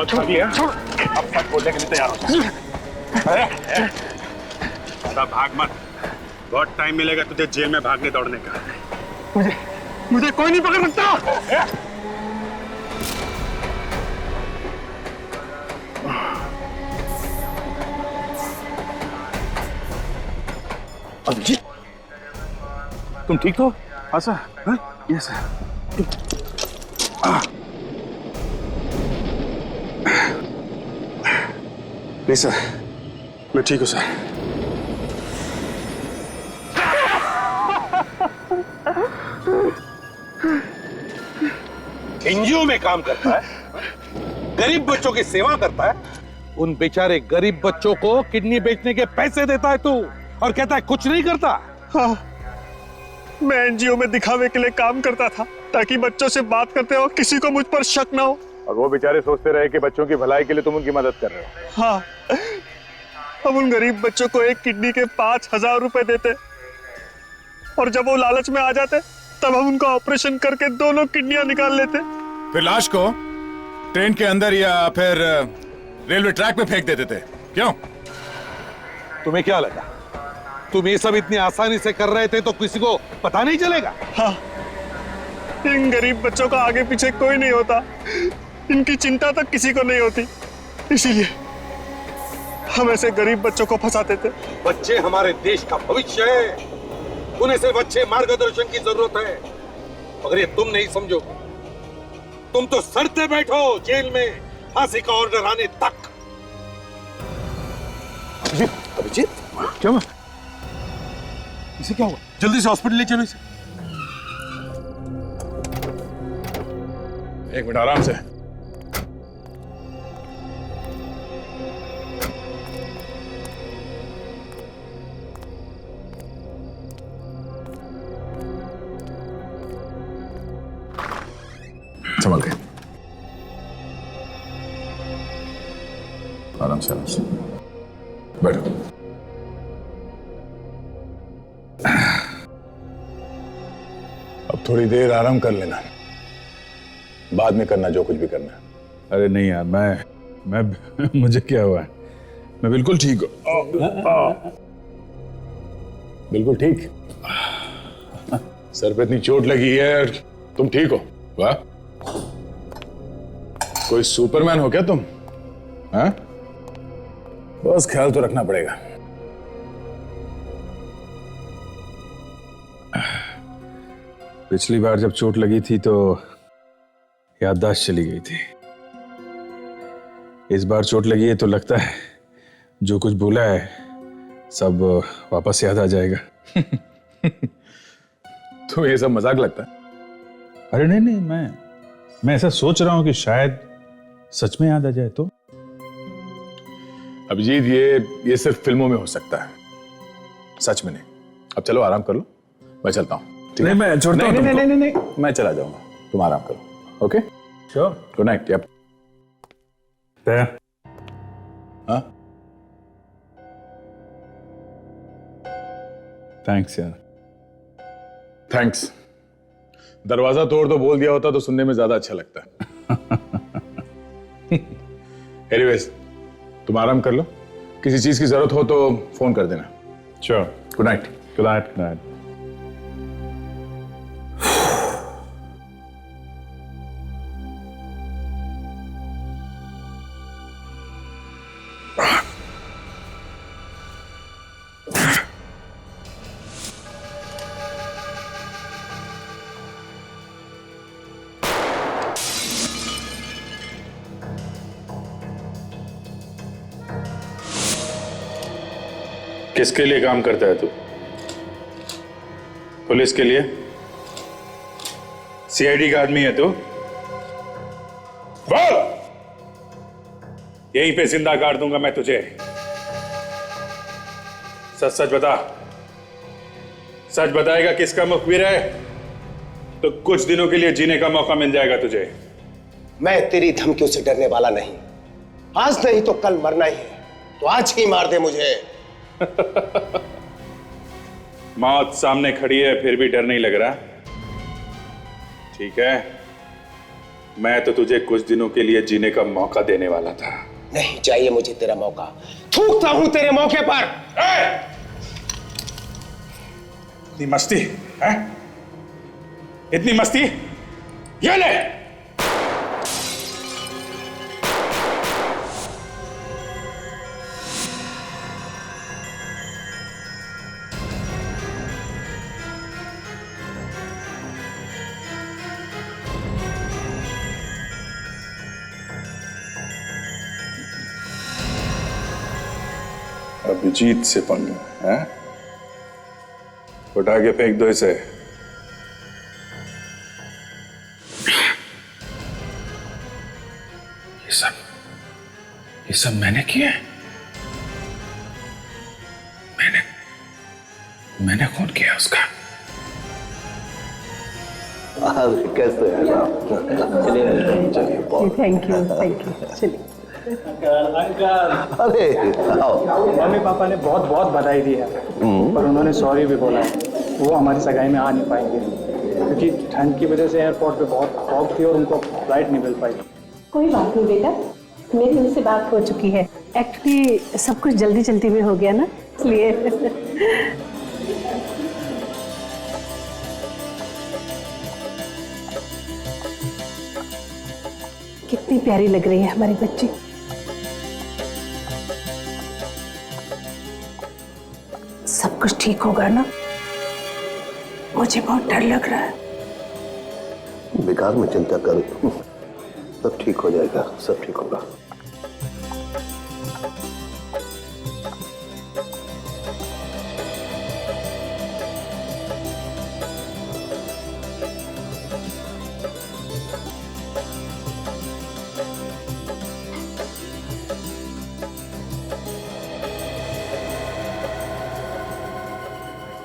बहुत खा लिया, अब सच बोलने के लिए तैयार हो जा। ज्यादा भाग मत, बहुत टाइम मिलेगा तुझे जेल में भागने दौड़ने का। मुझे कोई नहीं पकड़ सकता। अभिजीत, तुम ठीक हो? हाँ सर। हाँ? Yes sir. नहीं सर, मैं ठीक हूँ सर। एनजीओ में काम करता है, गरीब बच्चों की सेवा करता है, उन बेचारे गरीब बच्चों को किडनी बेचने के पैसे देता है तू, और कहता है कुछ नहीं करता। हाँ, मैं एनजीओ में दिखावे के लिए काम करता था ताकि बच्चों से बात करते हो किसी को मुझ पर शक ना हो। और वो बेचारे सोचते रहे कि बच्चों की भलाई के लिए तुम उनकी मदद कर रहे हो। हाँ, हम उन गरीब बच्चों को एक किडनी के 5,000 रुपए देते, और जब वो लालच में आ जाते तब हम उनका ऑपरेशन करके दोनों किडनियां निकाल लेते। फिर लाश को ट्रेन के अंदर या फिर रेलवे ट्रैक पे फेंक देते थे। क्यों? तुम्हें क्या लगा तुम ये सब इतनी आसानी से कर रहे थे तो किसी को पता नहीं चलेगा? हाँ, इन गरीब बच्चों का आगे पीछे कोई नहीं होता, इनकी चिंता तक किसी को नहीं होती, इसीलिए हम ऐसे गरीब बच्चों को फंसाते थे। बच्चे हमारे देश का भविष्य है, उन्हें सिर्फ अच्छे मार्गदर्शन की जरूरत है, मगर ये तुम नहीं समझोगे। तुम तो सड़ते बैठो जेल में फांसी का ऑर्डर आने तक। अभिजीत, क्या हुआ? इसे क्या हुआ? जल्दी से हॉस्पिटल ले चलो इसे। एक मिनट आराम से। संभल के, आराम से बैठो। अब थोड़ी देर आराम कर लेना, बाद में करना जो कुछ भी करना है। अरे नहीं यार, मैं मुझे क्या हुआ है, मैं बिल्कुल ठीक हूँ। बिल्कुल ठीक? सर पे इतनी चोट लगी है और तुम ठीक हो? वाह, कोई सुपरमैन हो क्या तुम? हाँ, बस ख्याल तो रखना पड़ेगा। पिछली बार जब चोट लगी थी तो याददाश्त चली गई थी, इस बार चोट लगी है तो लगता है जो कुछ भूला है सब वापस याद आ जाएगा। तो ये सब मजाक लगता है? अरे नहीं नहीं, मैं ऐसा सोच रहा हूं कि शायद सच में याद आ जाए तो। अभिजीत, ये सिर्फ फिल्मों में हो सकता है, सच में नहीं। अब चलो आराम कर लो, मैं चलता हूँ। नहीं, मैं छोड़ता हूँ तुमको। नहीं, मैं चला जाऊंगा, तुम आराम करो। Okay, sure. Good night. Yup. हाँ, थैंक्स यार। थैंक्स। दरवाजा तोड़ दो बोल दिया होता तो सुनने में ज्यादा अच्छा लगता है। एनीवेज, तुम आराम कर लो, किसी चीज की जरूरत हो तो फोन कर देना। Sure. Good night. Good night. Good night. किसके लिए काम करता है तू? पुलिस के लिए? सीआईडी का आदमी है तू? बोल! यहीं पे जिंदा गाड़ दूंगा मैं तुझे। सच सच बता। सच बताएगा किसका मुखबिर है तो कुछ दिनों के लिए जीने का मौका मिल जाएगा तुझे। मैं तेरी धमकियों से डरने वाला नहीं, आज नहीं तो कल मरना ही है, तो आज ही मार दे मुझे। मौत सामने खड़ी है फिर भी डर नहीं लग रहा? ठीक है, मैं तो तुझे कुछ दिनों के लिए जीने का मौका देने वाला था। नहीं चाहिए मुझे तेरा मौका, थूकता हूं तेरे मौके पर। इतनी मस्ती है? इतनी मस्ती? ये ले। अभिजीत से पंगा है? उठा के फेंक दो इसे। ये सब मैंने किया है। मैंने खून किया उसका। कैसे चलिए थैंक यू चलिए। अरे मम्मी पापा ने बहुत बहुत बधाई दी है, पर उन्होंने सॉरी भी बोला है। वो हमारी सगाई में आ नहीं पाएंगे क्योंकि ठंड की वजह से एयरपोर्ट पे बहुत फॉग थी और उनको फ्लाइट नहीं मिल पाई। कोई बात नहीं बेटा, मेरी उनसे बात हो चुकी है। एक्चुअली सब कुछ जल्दी जल्दी में हो गया ना, इसलिए। कितनी प्यारी लग रही है हमारी बच्ची। सब कुछ ठीक होगा ना? मुझे बहुत डर लग रहा है। बेकार में चिंता कर, सब ठीक हो जाएगा, सब ठीक होगा।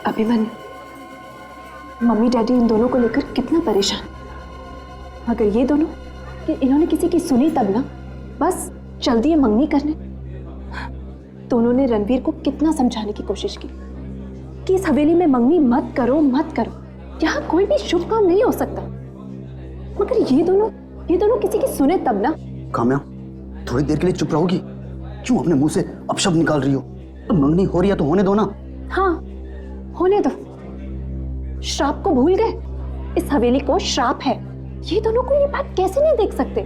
अभिमन्यु, मम्मी डैडी इन दोनों को लेकर कितना परेशान। मगर ये दोनों कि इन्होंने किसी की सुनी तब ना, बस चल दिए मंगनी करने। दोनों ने रणवीर को कितना समझाने की कोशिश की कि इस हवेली में मंगनी मत करो मत करो, यहाँ कोई भी शुभ काम नहीं हो सकता। मगर ये दोनों किसी की सुने तब ना। काम्या, थोड़ी देर के लिए चुप रहोगी? क्यों अपने मुंह से अपशब्द निकाल रही हो? मंगनी हो रही है तो होने दो ना। हाँ होने दो। श्राप को भूल गए? इस हवेली को श्राप है। ये दोनों को ये बात कैसे नहीं देख सकते?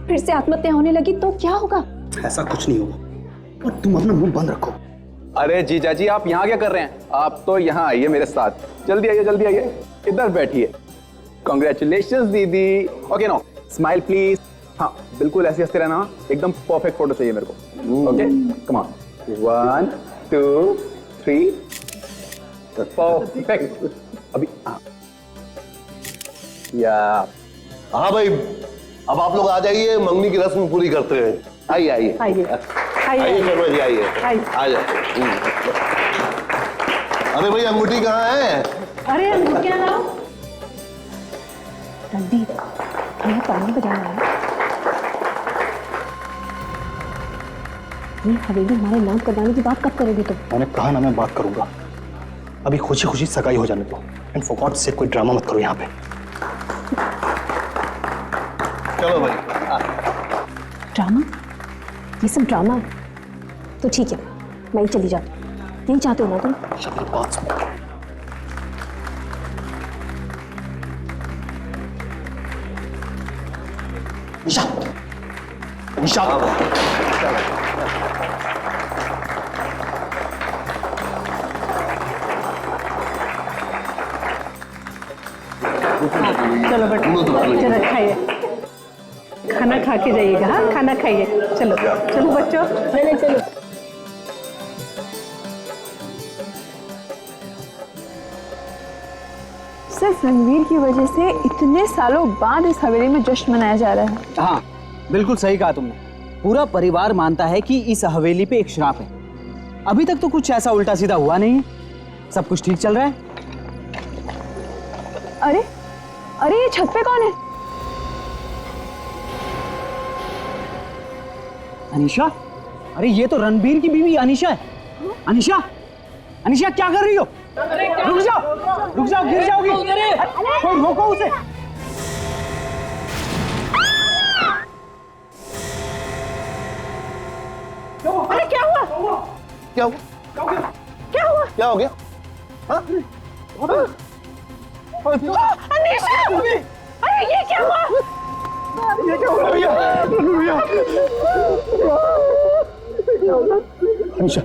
फिर से आत्महत्या होने लगी तो क्या होगा? ऐसा कुछ नहीं होगा, और तुम अपना मुंह बंद रखो। अरे जीजा जी, आप यहाँ क्या कर रहे हैं? आप तो यहाँ आइए मेरे साथ। जल्दी आइए जल्दी आइए, इधर बैठिए। कांग्रेचुलेशंस दीदी। Okay no, smile please. हाँ बिल्कुल ऐसे हंसते रहना, एकदम परफेक्ट फोटो चाहिए मेरे को। Okay come on, 1 2 3 perfect. अभी या हाँ भाई, अब आप लोग आ जाइए, मंगनी की रस्म पूरी करते हैं। आइए आइए आइए आइए शर्मा जी, आइए आ जाए। अरे भाई अंगूठी कहाँ है? अरे क्या नाम? रणवीर, मैं ताली बजाना है। ये हवेली हमारे नाम करवाने की बात कब करोगे तुम? मैंने कहा ना मैं बात करूंगा। अभी खुशी खुशी सगाई हो जाने दो, एंड फॉर गॉड से कोई ड्रामा मत करो यहाँ पे। चलो भाई। ड्रामा? ये सब ड्रामा है? तो ठीक है, मैं ही चली जाती हूँ। नहीं चाहते हो ना तुम? मेरी बात सुनो। निशा, निशा। चलो बेटा, चलो खाइए, खाना खा के जाइएगा। हाँ खाना खाइए। चलो चलो बच्चों, नहीं चलो। सिर्फ रणवीर की वजह से इतने सालों बाद इस हवेली में जश्न मनाया जा रहा है। हाँ बिल्कुल सही कहा तुमने। पूरा परिवार मानता है कि इस हवेली पे एक श्राप है। अभी तक तो कुछ ऐसा उल्टा सीधा हुआ नहीं है, सब कुछ ठीक चल रहा है। अरे अरे ये छत पे कौन है? अनीशा, अरे ये तो रणबीर की बीवी अनीशा है। अनीशा, अनीशा क्या कर रही हो? रुक जाओ, गिर जाओगी। कोई रोको उसे। अरे क्या हुआ? क्या हुआ? क्या हुआ? क्या हो गया? हाँ? अनीशा! अरे ये क्या हुआ? ये क्या हो रहा है भैया? अनीशा,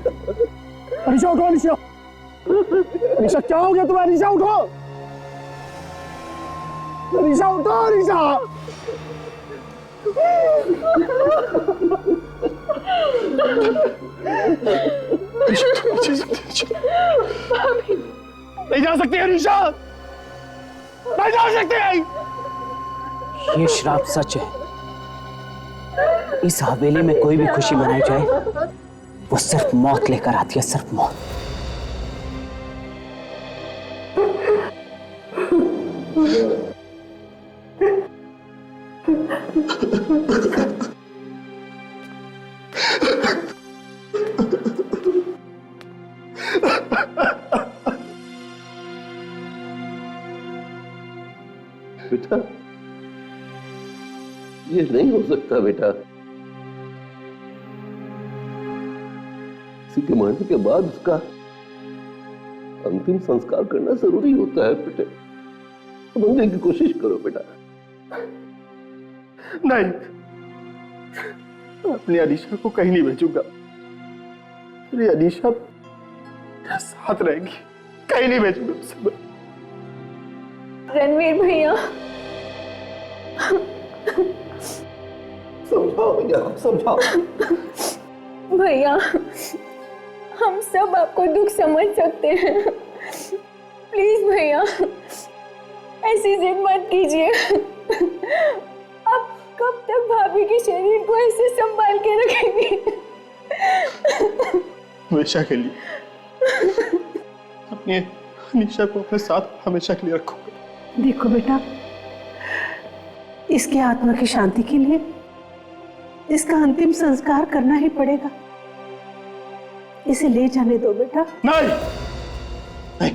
अनीशा उठो, अनीशा, अनीशा क्या हो गया तुम्हें? अनीशा उठो, अनीशा उठो, अनीशा। नहीं जा सकते अनीशा, नहीं जा सकते। ये श्राप सच है। इस हवेली में कोई भी खुशी मनाई जाए वो सिर्फ मौत लेकर आती है, सिर्फ मौत। बेटा, ये नहीं हो सकता बेटा। किसी के मरने के बाद उसका अंतिम संस्कार करना जरूरी होता है बेटे। समझने की कोशिश करो बेटा। नहीं, अपनी अनीशा को कहीं नहीं भेजूंगा। मेरी अनीशा मेरे साथ रहेगी, कहीं नहीं भेजूंगा उसे। रणवीर भैया, समझाओ भैया, समझाओ भैया, हम सब आपको दुख समझ सकते हैं। प्लीज भैया, ऐसी जिद मत कीजिए। आप कब तक भाभी के शरीर को ऐसे संभाल के रखेंगे? हमेशा के लिए अपनी अनीशा को अपने साथ हमेशा के लिए रखूंगा। देखो बेटा, इसके आत्मा की शांति के लिए इसका अंतिम संस्कार करना ही पड़ेगा। इसे ले जाने दो बेटा। नहीं, नहीं,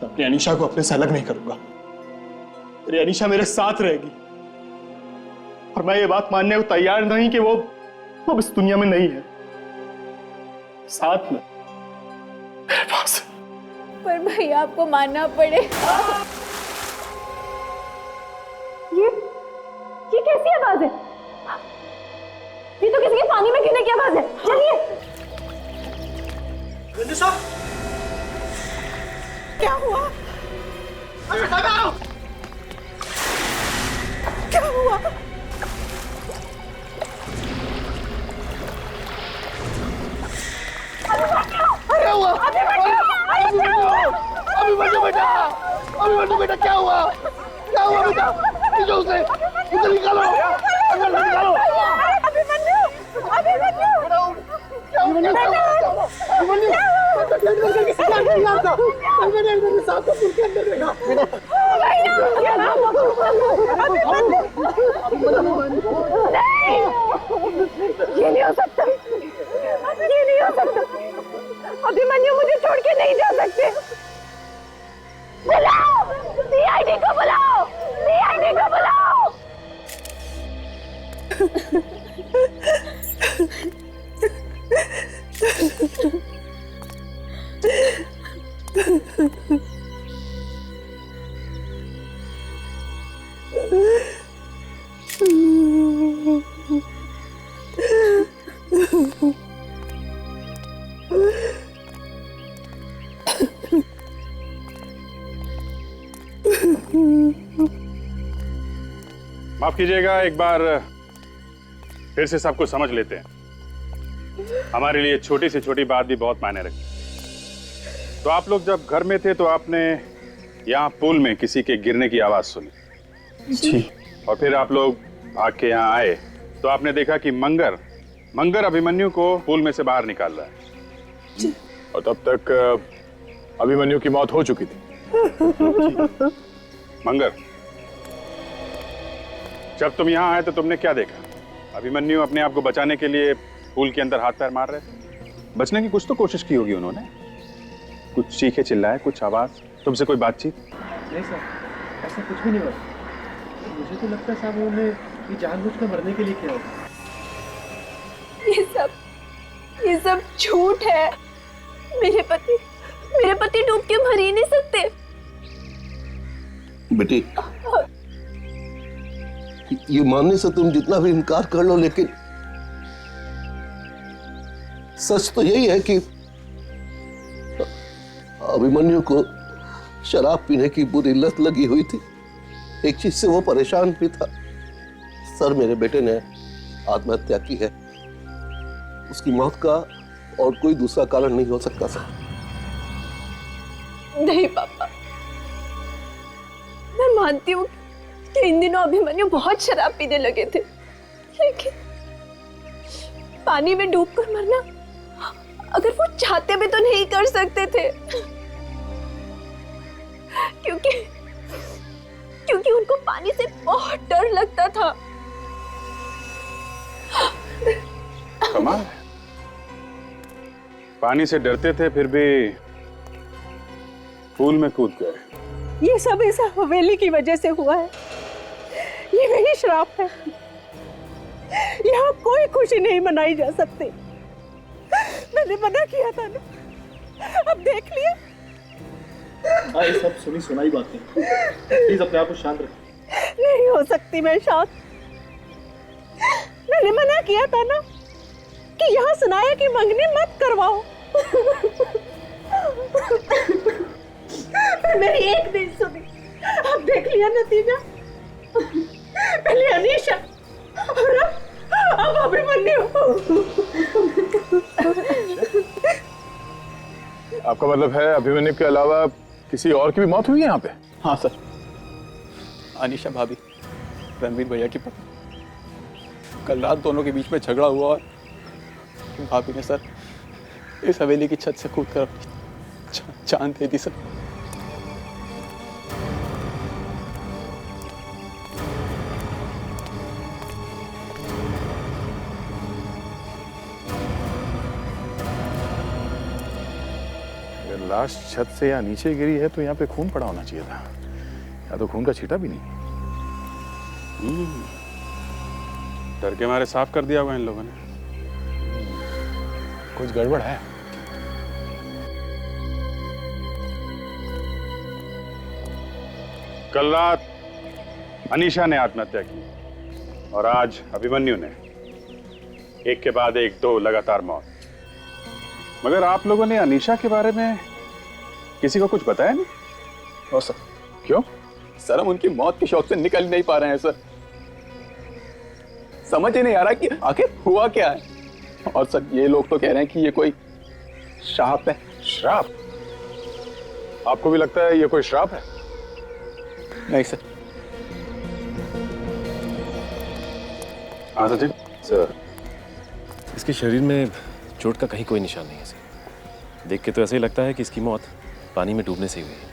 अपनी अनीशा को अपने से अलग नहीं करूंगा। मेरी अनीशा मेरे साथ रहेगी और मैं ये बात मानने को तैयार नहीं कि वो इस दुनिया में नहीं है। साथ में मेरे पास। पर भैया आपको मानना पड़ेगा। ये कैसी आवाज है? ये तो किसी के पानी में गिरने की आवाज है। चलिए। क्या हुआ? क्या हुआ? क्या हुआ? अभिमन्यु बेटा, अभिमन्यु बेटा, क्या हुआ? क्या हुआ बेटा? निकालो उसे, उसे निकालो, अंदर से निकालो। अभिमन्यु, अभिमन्यु, अभिमन्यु, अभिमन्यु, ये नहीं हो सकता, ये नहीं हो सकता। अभिमन्यु मुझे छोड़ के नहीं जा सकते। बुलाओ, सीआईडी को बुलाओ, सीआईडी को बुलाओ। माफ कीजिएगा, एक बार फिर से सब कुछ समझ लेते हैं। हमारे लिए छोटी से छोटी बात भी बहुत मायने रखती है। तो आप लोग जब घर में थे तो आपने यहाँ पुल में किसी के गिरने की आवाज सुनी जी, और फिर आप लोग भाग के यहाँ आए तो आपने देखा कि मंगर अभिमन्यु को पुल में से बाहर निकाल रहा है जी। और तब तक अभिमन्यु की मौत हो चुकी थी। मंगर, जब तुम यहाँ आए तो तुमने क्या देखा? अभिमन्यु अपने आप को बचाने के लिए पुल के अंदर हाथ पैर मार रहे थे। बचने की कुछ तो कोशिश की होगी उन्होंने, कुछ चीखे चिल्लाए, कुछ आवाज, तुमसे कोई बातचीत? नहीं सर, ऐसा कुछ भी नहीं हुआ। मुझे तो लगता है साहब उन्होंने ये जानबूझकर मरने के लिए किया होगा। ये सब झूठ है। मेरे पति डूब के मर ही नहीं सकते। बेटी, ये मानने से तुम जितना भी इनकार कर लो, लेकिन सच तो यही है कि अभिमन्यु को शराब पीने की बुरी लत लगी हुई थी। एक चीज से वो परेशान भी था। सर, मेरे बेटे ने आत्महत्या की है। उसकी मौत का और कोई दूसरा कारण नहीं हो सकता सर। नहीं पापा, मैं मानती हूँ कि इन दिनों अभिमन्यु बहुत शराब पीने लगे थे, लेकिन पानी में डूबकर मरना अगर वो चाहते भी तो नहीं कर सकते थे, क्योंकि उनको पानी से बहुत डर लगता था। कमाल, पानी से डरते थे फिर भी पूल में कूद गए। ये सब इस हवेली की वजह से हुआ है। ये वही श्राप है। यहाँ कोई खुशी नहीं मनाई जा सकती। मैंने मना किया था ना, अब देख लिया। ये सब सुनी सुनाई बातें, प्लीज अपने आप को शांत रखें। नहीं हो सकती मैं शांत। मैंने मना किया था ना कि यहाँ सुनाया कि मंगनी मत करवाओ। मेरी एक नहीं सुनी, अब देख लिया नतीजा। पहले अनीशा और अब अभिमन्यु। आपका मतलब है अभिमन्यु के अलावा किसी और की भी मौत हुई है यहाँ पे? हाँ सर, अनीशा भाभी, रणवीर भैया की पत्नी। कल रात दोनों के बीच में झगड़ा हुआ और भाभी ने सर इस हवेली की छत से कूद कर जान दे दी सर। अगर लाश छत से या नीचे गिरी है तो यहाँ पे खून पड़ा होना चाहिए था, या तो खून का छींटा भी नहीं। डर के मारे साफ कर दिया होगा इन लोगों ने। कुछ गड़बड़ है। कल रात अनीशा ने आत्महत्या की और आज अभिमन्यु ने। एक के बाद एक, दो लगातार मौत। मगर आप लोगों ने अनीशा के बारे में किसी को कुछ बताया नहीं? और सर, क्यों? सर, हम उनकी मौत के शौक से निकल नहीं पा रहे हैं सर। समझ ही नहीं आ रहा कि आखिर हुआ क्या है। और सर, ये लोग तो कह रहे हैं कि ये कोई श्राप है। श्राप? आपको भी लगता है ये कोई श्राप है? नहीं सर। हाँ सचिन सर, इसके शरीर में चोट का कहीं कोई निशान नहीं है सर। देख के तो ऐसे ही लगता है कि इसकी मौत पानी में डूबने से ही हुई है।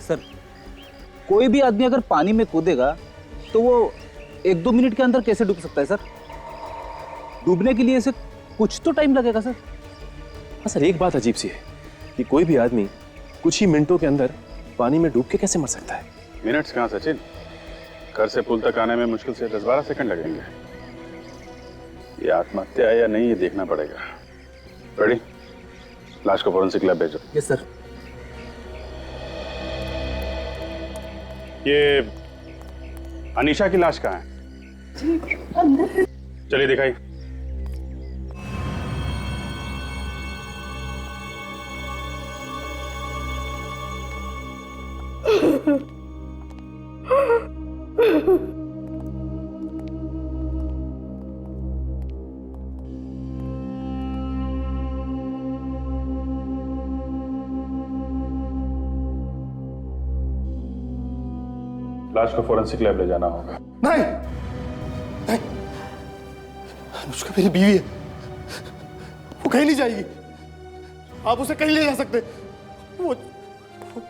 सर, कोई भी आदमी अगर पानी में कूदेगा तो वो 1-2 मिनट के अंदर कैसे डूब सकता है सर? डूबने के लिए इसे कुछ तो टाइम लगेगा सर। हाँ सर, एक बात अजीब सी है कि कोई भी आदमी कुछ ही मिनटों के अंदर पानी में डूब के कैसे मर सकता है? मिनट्स कहाँ सचिन, घर से पुल तक आने में मुश्किल से 10-12 सेकंड लगेंगे। ये आत्महत्या है या नहीं ये देखना पड़ेगा। रेडी? लाश को फॉरेंसिक लैब भेजो। Yes sir. ये अनीशा की लाश कहाँ है? चलिए दिखाई। लाश को फॉरेंसिक लैब ले जाना होगा। नहीं, नहीं, अनुष्का मेरी बीवी है, वो कहीं नहीं जाएगी। आप उसे कहीं ले जा सकते।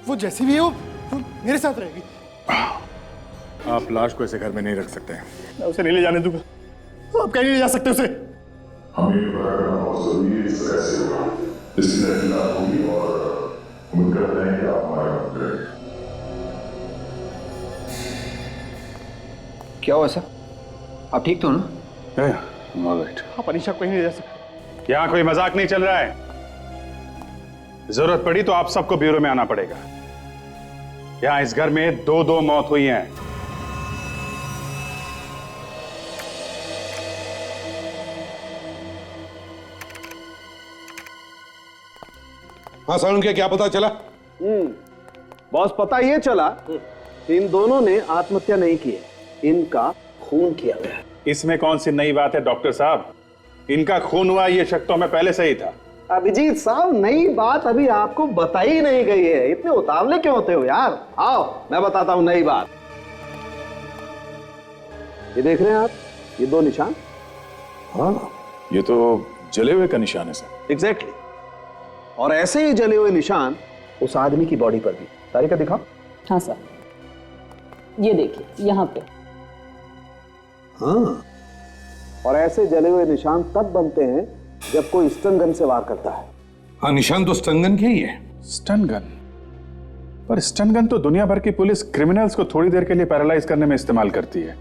वो जैसी भी है वो मेरे साथ रहेगी। आप लाश को ऐसे घर में नहीं रख सकते। मैं उसे नहीं ले जाने दूंगा। आप कहीं नहीं ले जा सकते उसे। हमें ये पता करना बहुत जरूरी है, इसका कैसे होगा। इसकी तहकीकात होगी और उम्मीद करते हैं कि आप हमारी मदद करेंगे। क्या हुआ सर? आप ठीक तो ना? ऑलराइट। आप अनीशा को कहीं नहीं ले जा सकते। यहां कोई मजाक नहीं चल रहा है। जरूरत पड़ी तो आप सबको ब्यूरो में आना पड़ेगा। यहां इस घर में 2 मौत हुई हैं। हाँ सालुंके, क्या पता चला? बॉस, पता ये चला इन दोनों ने आत्महत्या नहीं की है, इनका खून किया गया है। इसमें कौन सी नई बात है डॉक्टर साहब? इनका खून हुआ ये शक तो हमें पहले से ही था। अभिजीत साहब, नई बात अभी आपको बताई नहीं गई है, इतने उतावले क्यों होते हो यार? आओ मैं बताता हूं नई बात। ये देख रहे हैं आप, ये 2 निशान? हाँ, ये तो जले हुए का निशान है सर। एग्जैक्टली। और ऐसे ही जले हुए निशान उस आदमी की बॉडी पर भी। तारिका दिखाओ। हाँ सर, ये देखिए यहाँ पे। हाँ, और ऐसे जले हुए निशान तब बनते हैं जब कोई स्टन गन से वार करता है। हाँ, निशान तो स्टन गन के ही है। Stun gun? पर स्टन गन तो दुनिया भर की पुलिस क्रिमिनल्स को थोड़ी देर के लिए पैरालाइज करने में इस्तेमाल करती है,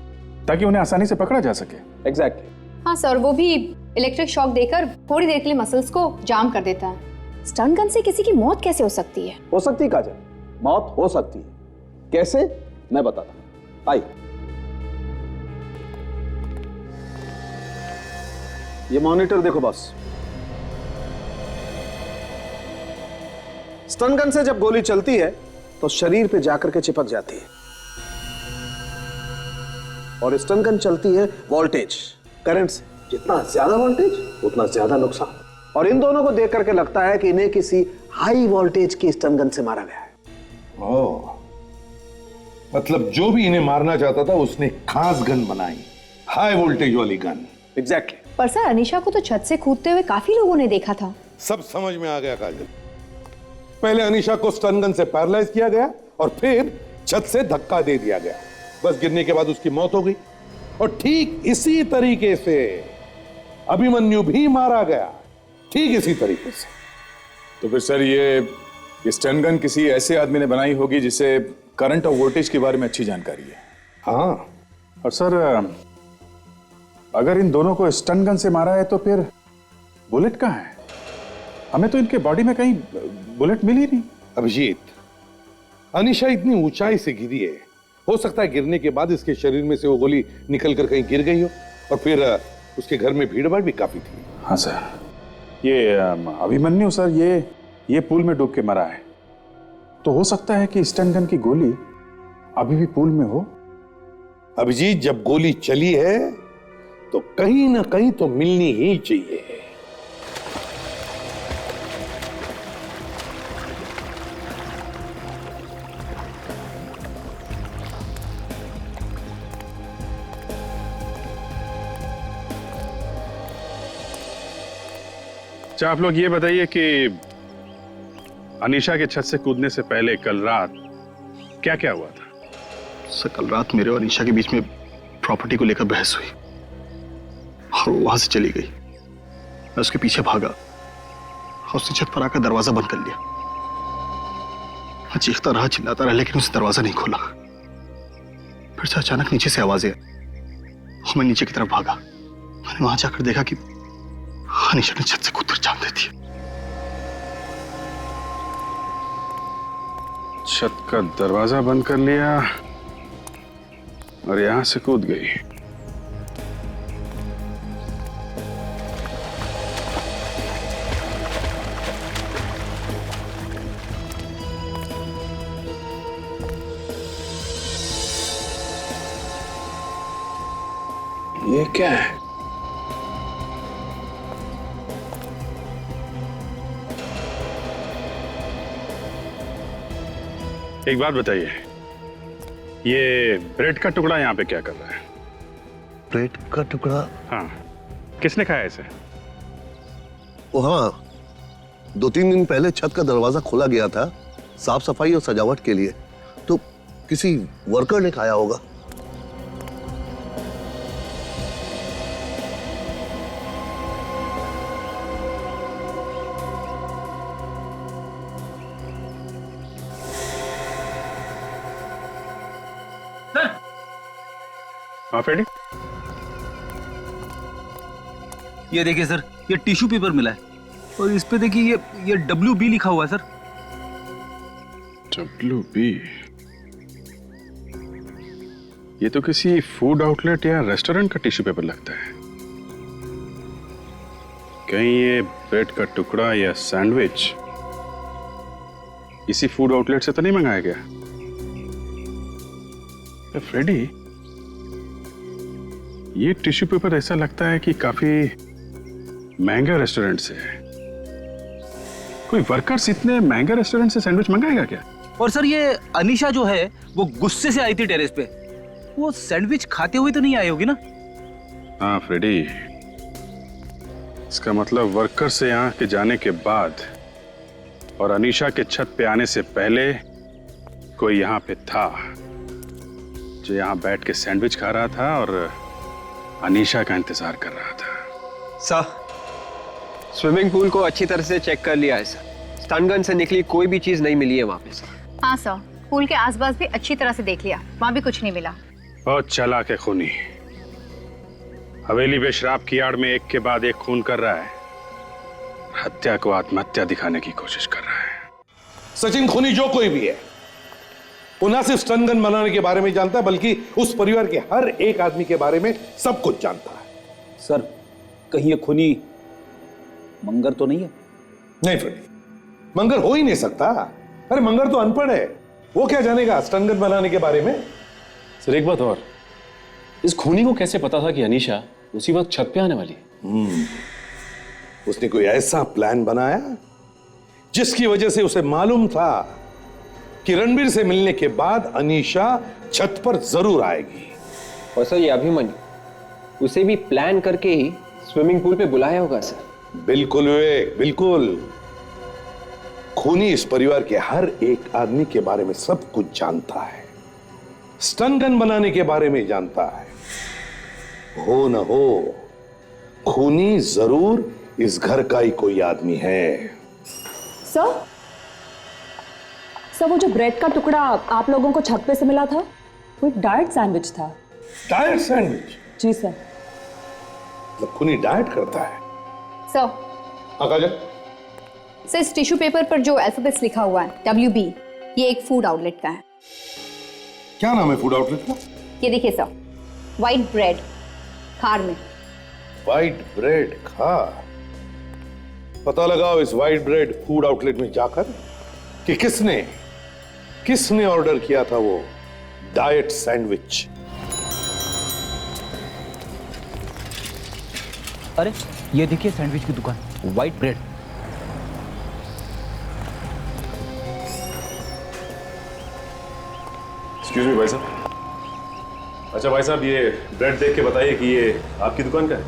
ताकि उन्हें आसानी से पकड़ा जा सके। एग्जैक्टली। हाँ सर, वो भी इलेक्ट्रिक शॉक देकर थोड़ी देर के लिए मसल्स को जाम कर देता है। स्टन गन से किसी की मौत कैसे हो सकती है? हो सकती है काजल, मौत हो सकती है। कैसे, मैं बताता हूं। आइए, ये मॉनिटर देखो बॉस। स्टन गन से जब गोली चलती है तो शरीर पे जाकर के चिपक जाती है, और स्टन गन चलती है वोल्टेज, करंट से। जितना ज्यादा वोल्टेज उतना ज्यादा नुकसान। और इन दोनों को देख करके लगता है कि इन्हें किसी हाई वोल्टेज की स्टन गन से मारा गया है। ओह, मतलब जो भी इन्हें मारना चाहता था उसने खास गन बनाई, हाई वोल्टेज वाली गन। एग्जैक्टली। पर सर, अनीशा को तो छत से कूदते हुए काफी लोगों ने देखा था। सब समझ में आ गया काजल। पहले अनीशा को स्टन गन से पैरालाइज किया गया और फिर छत से धक्का दे दिया गया। बस गिरने के बाद उसकी मौत हो गई। और ठीक इसी तरीके से अभिमन्यु भी मारा गया, ठीक इसी तरीके से। तो फिर सर ये स्टन गन किसी ऐसे आदमी ने बनाई होगी जिसे करंट और वोल्टेज के बारे में अच्छी जानकारी है। हाँ, और सर अगर इन दोनों को स्टन गन से मारा है तो फिर बुलेट कहाँ है? हमें तो इनके बॉडी में कहीं बुलेट मिली नहीं। अभिजीत, अनीशा इतनी ऊंचाई से गिरी है, हो सकता है गिरने के बाद इसके शरीर में से वो गोली निकल कर कहीं गिर गई हो, और फिर उसके घर में भीड़ भाड़ भी काफी थी। हाँ सर, ये अभिमन्यु सर ये पूल में डूब के मरा है, तो हो सकता है कि स्टन गन की गोली अभी भी पूल में हो। अभिजीत, जब गोली चली है तो कहीं ना कहीं तो मिलनी ही चाहिए। अच्छा, आप लोग ये बताइए कि अनीशा के छत से कूदने से पहले कल रात क्या क्या हुआ था? सर, कल रात मेरे और अनीशा के बीच में प्रॉपर्टी को लेकर बहस हुई और वो वहां से चली गई। मैं उसके पीछे भागा और उसने छत पर आकर दरवाजा बंद कर लिया। मैं चीखता रहा, चिल्लाता रहा, लेकिन उसने दरवाजा नहीं खोला। फिर से अचानक नीचे से आवाजें आई और मैं नीचे की तरफ भागा। मैंने वहां जाकर देखा कि अनीशा ने छत से कूदकर जान दे दी। छत का दरवाजा बंद कर लिया और यहां से कूद गई। ये क्या है? एक बात बताइए, ये ब्रेड का टुकड़ा यहाँ पे क्या कर रहा है? ब्रेड का टुकड़ा? हाँ, किसने खाया इसे? ओ हाँ, 2-3 दिन पहले छत का दरवाजा खोला गया था साफ सफाई और सजावट के लिए, तो किसी वर्कर ने खाया होगा। हाँ फेडी, ये देखिए सर, ये टिश्यू पेपर मिला है और इस पे देखिए ये WB लिखा हुआ है सर। WB? ये तो किसी फूड आउटलेट या रेस्टोरेंट का टिश्यू पेपर लगता है। कहीं ये ब्रेड का टुकड़ा या सैंडविच इसी फूड आउटलेट से तो नहीं मंगाया गया? फ्रेडी, ये टिश्यू पेपर ऐसा लगता है कि काफी महंगा रेस्टोरेंट से है। कोई वर्कर्स इतने महंगे रेस्टोरेंट से सैंडविच मंगाएगा क्या? और सर ये अनीशा जो है वो गुस्से से आई थी टेरेस पे, वो सैंडविच खाते हुए तो नहीं आई होगी ना? हाँ फ्रेडी, इसका मतलब वर्कर से यहाँ के जाने के बाद और अनीशा के छत पे आने से पहले कोई यहाँ पे था जो यहाँ बैठ के सैंडविच खा रहा था और अनीशा का इंतजार कर रहा था। सर, स्विमिंग पूल को अच्छी तरह से चेक कर लिया है सर। स्टन गन से निकली कोई भी चीज नहीं मिली है वहां पे सर। हाँ सर, पूल के आसपास भी अच्छी तरह से देख लिया, वहां भी कुछ नहीं मिला। बहुत चालाक है खूनी, हवेली में शराब की आड़ में एक के बाद एक खून कर रहा है, हत्या को आत्महत्या दिखाने की कोशिश कर रहा है। सचिन खूनी जो कोई भी है वो ना सिर्फ स्टन गन बनाने के बारे में जानता है बल्कि उस परिवार के हर एक आदमी के बारे में सब कुछ जानता है। सर कहीं ये खूनी मंगर तो नहीं है? नहीं फ्रेडी, मंगर हो ही नहीं सकता। अरे मंगर तो अनपढ़ है, वो क्या जानेगा स्टन गन बनाने के बारे में। सर एक बात और, इस खूनी को कैसे पता था कि अनीशा उसी वक्त छत पे आने वाली है? उसने कोई ऐसा प्लान बनाया जिसकी वजह से उसे मालूम था कि रणबीर से मिलने के बाद अनीशा छत पर जरूर आएगी। और सर ये अभिमन्यु, उसे भी प्लान करके ही स्विमिंग पूल पे बुलाया होगा सर। बिल्कुल विवेक, बिल्कुल। खूनी इस परिवार के हर एक आदमी के बारे में सब कुछ जानता है, स्टन गन बनाने के बारे में जानता है। हो न हो, खूनी जरूर इस घर का ही कोई आदमी है। सर, वो जो ब्रेड का टुकड़ा आप लोगों को छत पे से मिला था वो एक डाइट सैंडविच था। Diet sandwich? जी सर। मतलब खूनी डाइट करता है? सर, काजल, सर इस टिश्यू पेपर पर जो अल्फाबेट्स लिखा हुआ है WB, ये एक फूड आउटलेट का है। क्या नाम है फूड आउटलेट का? ये देखिए सर, व्हाइट ब्रेड खार में। व्हाइट ब्रेड खार? पता लगाओ इस व्हाइट ब्रेड फूड आउटलेट में जाकर कि किसने ऑर्डर किया था वो डाइट सैंडविच। अरे ये देखिए सैंडविच की दुकान, व्हाइट ब्रेड। एक्सक्यूज मी भाई साहब। अच्छा भाई साहब, ये ब्रेड देख के बताइए कि ये आपकी दुकान का है?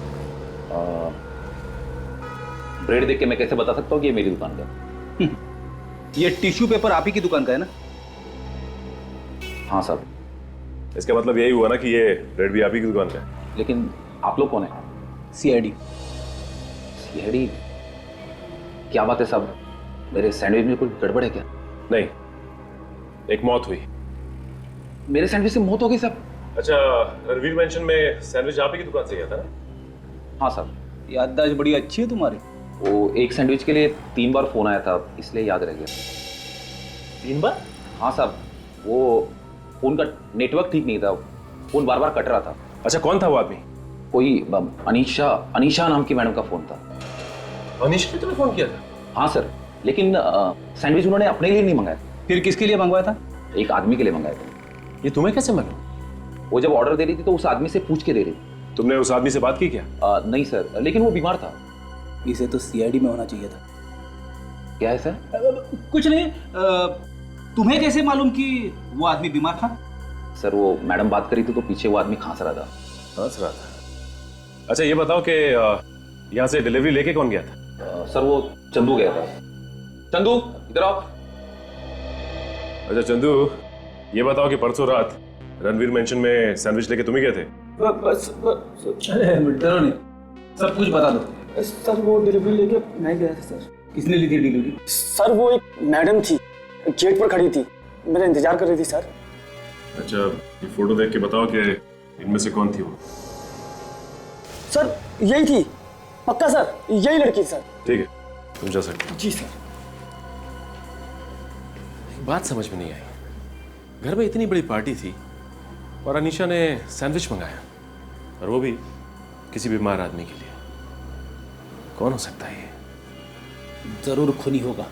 ब्रेड देख के मैं कैसे बता सकता हूँ कि ये मेरी दुकान का है? ये टिश्यू पेपर आप ही की दुकान का है ना? हाँ साहब। इसका मतलब यही हुआ ना कि ये ब्रेड भी आप ही की दुकान का है। लेकिन आप लोग कौन है? CID। क्या बात है साहब, मेरे सैंडविच में कुछ गड़बड़ है क्या? नहीं, एक मौत हुई। मेरे सैंडविच से मौत हो गई साहब? अच्छा, रणवीर मेंशन में सैंडविच आप ही की दुकान से गया था ना? हाँ साहब, याददाश्त बड़ी अच्छी है तुम्हारी। वो एक सैंडविच के लिए 3 बार फोन आया था, इसलिए याद रह गया। 3 बार? हाँ साहब, वो फोन का नेटवर्क ठीक नहीं था, फोन बार बार कट रहा था। अच्छा, कौन था वो आदमी? कोई अनीशा नाम की मैडम का फोन था। अनीशा ने तुम्हें फोन किया था? हाँ सर, लेकिन सैंडविच उन्होंने अपने लिए नहीं मंगाया। फिर किसके लिए मंगवाया था? एक आदमी के लिए मंगाया था। ये तुम्हें कैसे मालूम? वो जब ऑर्डर दे रही थी तो उस आदमी से पूछ के दे रही थी। तुमने उस आदमी से बात की क्या? नहीं सर, लेकिन वो बीमार था। इसे तो CID में होना चाहिए था। क्या है सर? कुछ नहीं। तुम्हें कैसे मालूम कि वो आदमी बीमार था? सर वो मैडम बात करी थी तो पीछे वो आदमी खांस रहा था। खांस रहा था? अच्छा ये बताओ कि यहाँ से डिलीवरी लेके कौन गया था? सर वो चंदू गया था। चंदू इधर आओ। अच्छा चंदू, ये बताओ कि परसों रात रणवीर मेंशन में सैंडविच लेके तुम ही गए थे? बस डरो नहीं, सब कुछ बता दो। सर वो डिलीवरी लेके मैं गया था सर। किसने ली थी डिलीवरी? सर वो एक मैडम थी, गेट पर खड़ी थी, मेरा इंतजार कर रही थी सर। अच्छा ये फोटो देख के बताओ कि इनमें से कौन थी वो? सर यही थी, पक्का सर, यही लड़की सर। ठीक है, तुम जा सकते हो। जी सर। एक बात समझ में नहीं आई, घर में इतनी बड़ी पार्टी थी और अनीशा ने सैंडविच मंगाया, और वो भी किसी बीमार आदमी के लिए। कौन हो सकता है ये? जरूर खूनी होगा।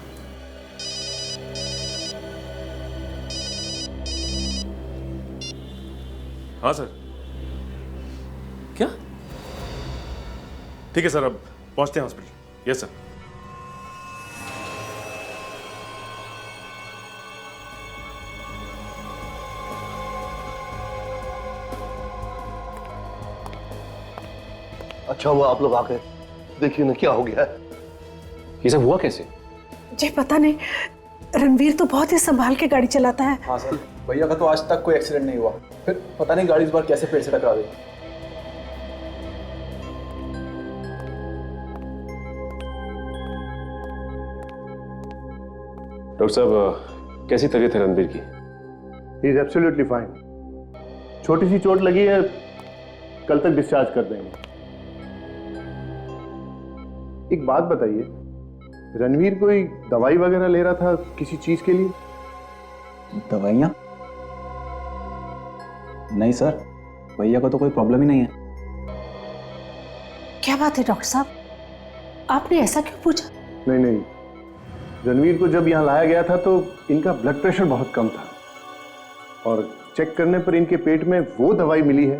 हाँ सर। क्या? ठीक है सर, अब पहुंचते हैं हॉस्पिटल। Yes sir. अच्छा हुआ आप लोग आ गए। देखिए ना क्या हो गया है। ये सब हुआ कैसे? जी पता नहीं, रणवीर तो बहुत ही संभाल के गाड़ी चलाता है। हाँ सर, भैया का तो आज तक कोई एक्सीडेंट नहीं हुआ, फिर पता नहीं गाड़ी इस बार कैसे पेड़ से टकरा गई। डॉक्टर साहब, कैसी तबीयत है रणबीर की? He is absolutely fine. छोटी सी चोट लगी है, कल तक डिस्चार्ज कर देंगे। एक बात बताइए, रणवीर कोई दवाई वगैरह ले रहा था किसी चीज के लिए? दवाइयाँ? नहीं सर, भैया को तो कोई प्रॉब्लम ही नहीं है। क्या बात है डॉक्टर साहब, आपने ऐसा क्यों पूछा? नहीं नहीं, रणवीर को जब यहाँ लाया गया था तो इनका ब्लड प्रेशर बहुत कम था, और चेक करने पर इनके पेट में वो दवाई मिली है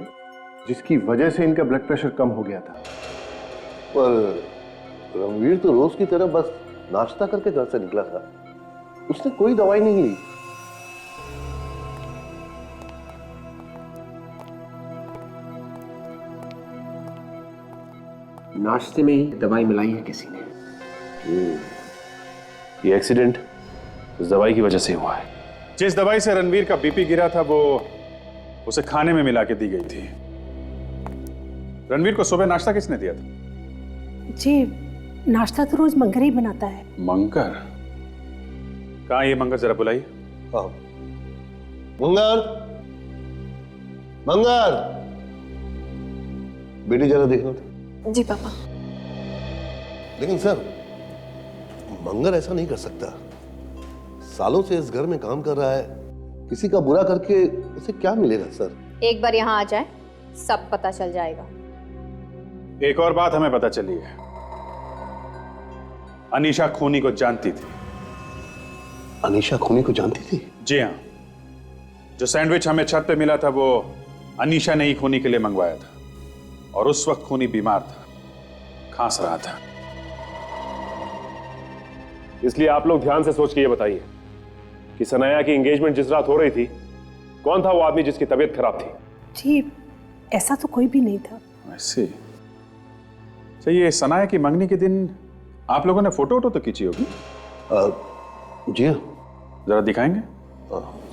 जिसकी वजह से इनका ब्लड प्रेशर कम हो गया था। पर रणवीर तो रोज की तरह बस नाश्ता करके घर से निकला था, उसने कोई दवाई नहीं ली। नाश्ते में ही दवाई मिलाई है किसी ने। ये एक्सीडेंट उस दवाई की वजह से हुआ है। जिस दवाई से रणवीर का बीपी गिरा था वो उसे खाने में मिला के दी गई थी। रणवीर को सुबह नाश्ता किसने दिया था? जी नाश्ता तो रोज मंगर ही बनाता है। मंगर? कहाँ ये मंगर, जरा बुलाइए। मंगर, मंगर, बेटी जरा देखना था। जी पापा। लेकिन सर, मंगर ऐसा नहीं कर सकता। सालों से इस घर में काम कर रहा है, किसी का बुरा करके उसे क्या मिलेगा सर? एक बार यहाँ आ जाए, सब पता चल जाएगा। एक और बात हमें पता चली है, अनीशा खूनी को जानती थी। अनीशा खूनी को जानती थी? जी हाँ, जो सैंडविच हमें छत पे मिला था वो अनीशा ने ही खूनी के लिए मंगवाया था, और उस वक्त खूनी बीमार था, खांस रहा था। इसलिए आप लोग ध्यान से सोच के ये बताइए कि सनाया की एंगेजमेंट जिस रात हो रही थी, कौन था वो आदमी जिसकी तबीयत खराब थी? जी ऐसा तो कोई भी नहीं था। ऐसे? ये सनाया की मंगनी के दिन आप लोगों ने फोटो तो खींची होगी? जी हाँ। जरा दिखाएंगे?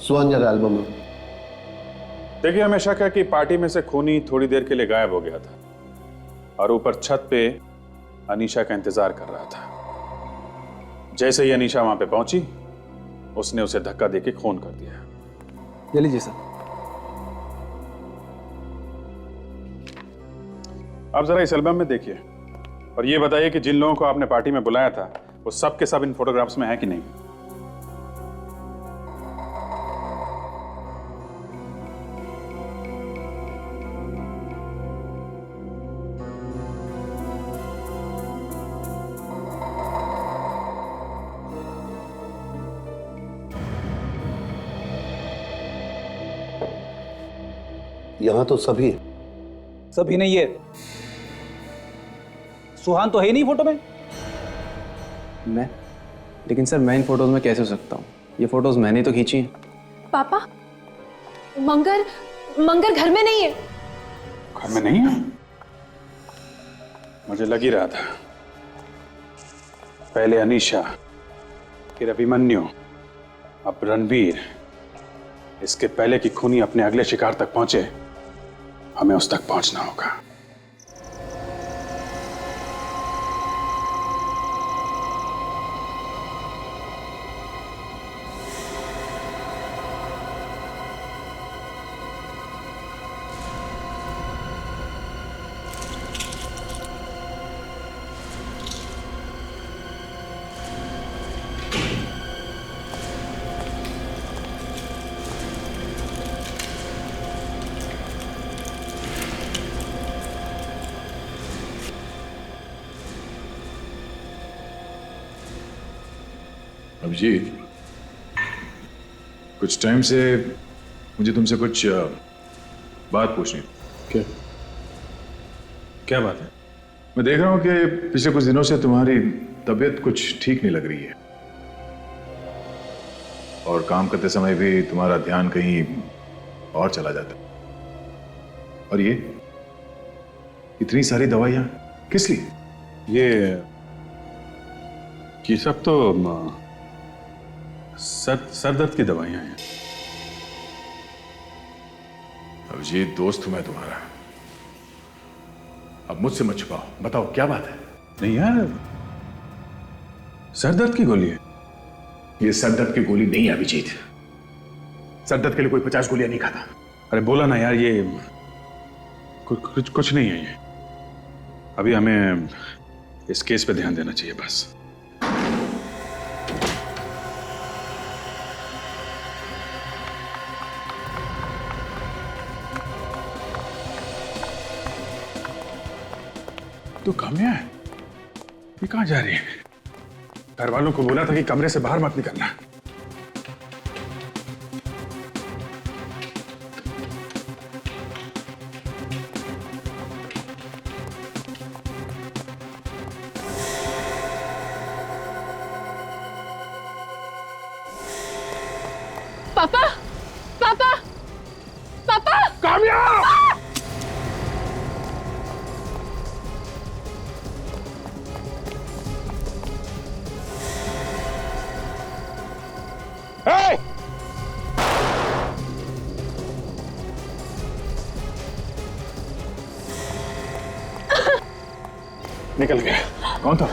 सुहान जरा एल्बम में। देखिए, हमें शक है कि पार्टी में से खूनी थोड़ी देर के लिए गायब हो गया था और ऊपर छत पे अनीशा का इंतजार कर रहा था। जैसे ही अनीशा वहां पे पहुंची, उसने उसे धक्का देके खून कर दिया। ये लीजिए सर। आप जरा इस एल्बम में देखिए और ये बताइए कि जिन लोगों को आपने पार्टी में बुलाया था वो सब के सब इन फोटोग्राफ्स में है कि नहीं? यहां तो सभी नहीं है। सुहान तो है ही नहीं फोटो में। मैं? लेकिन सर मैं इन फोटोज में कैसे हो सकता हूँ? ये फोटोज मैंने तो खींची हैं। पापा, मंगर घर में नहीं है। घर में नहीं है? मुझे लग ही रहा था। पहले अनीशा, फिर अभिमन्यु, अब रणवीर। इसके पहले कि खूनी अपने अगले शिकार तक पहुंचे, हमें उस तक पहुंचना होगा। अभिजीत, कुछ टाइम से मुझे तुमसे कुछ बात पूछनी थी। क्या क्या बात है? मैं देख रहा हूं कि पिछले कुछ दिनों से तुम्हारी तबीयत कुछ ठीक नहीं लग रही है और काम करते समय भी तुम्हारा ध्यान कहीं और चला जाता है। और ये इतनी सारी दवाइयां किस लिए? ये सब तो सर दर्द की दवाइयां हैं। अभिजीत, दोस्त हूं मैं तुम्हारा, अब मुझसे मत छुपाओ, बताओ क्या बात है? नहीं यार, सर दर्द की गोली है। ये सर दर्द की गोली नहीं है अभिजीत। सर दर्द के लिए कोई 50 गोलियां नहीं खाता। अरे बोला ना यार, ये कुछ नहीं है ये। अभी हमें इस केस पे ध्यान देना चाहिए बस। तो काम्या, ये कहां जा रही है? घर वालों को बोला था कि कमरे से बाहर मत निकलना। पापा, पापा, पापा, काम्या! निकल गया। कौन था?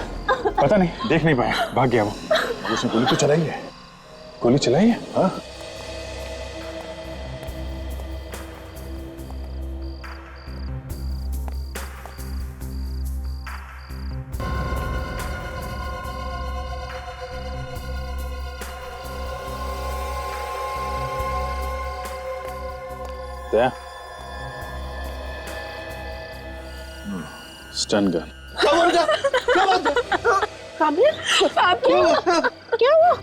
पता नहीं, देख नहीं पाया, भाग गया वो। उसने गोली तो चलाई है। गोली चलाई है? हाँ। क्या? Stun gun. काम्या, क्या हुआ?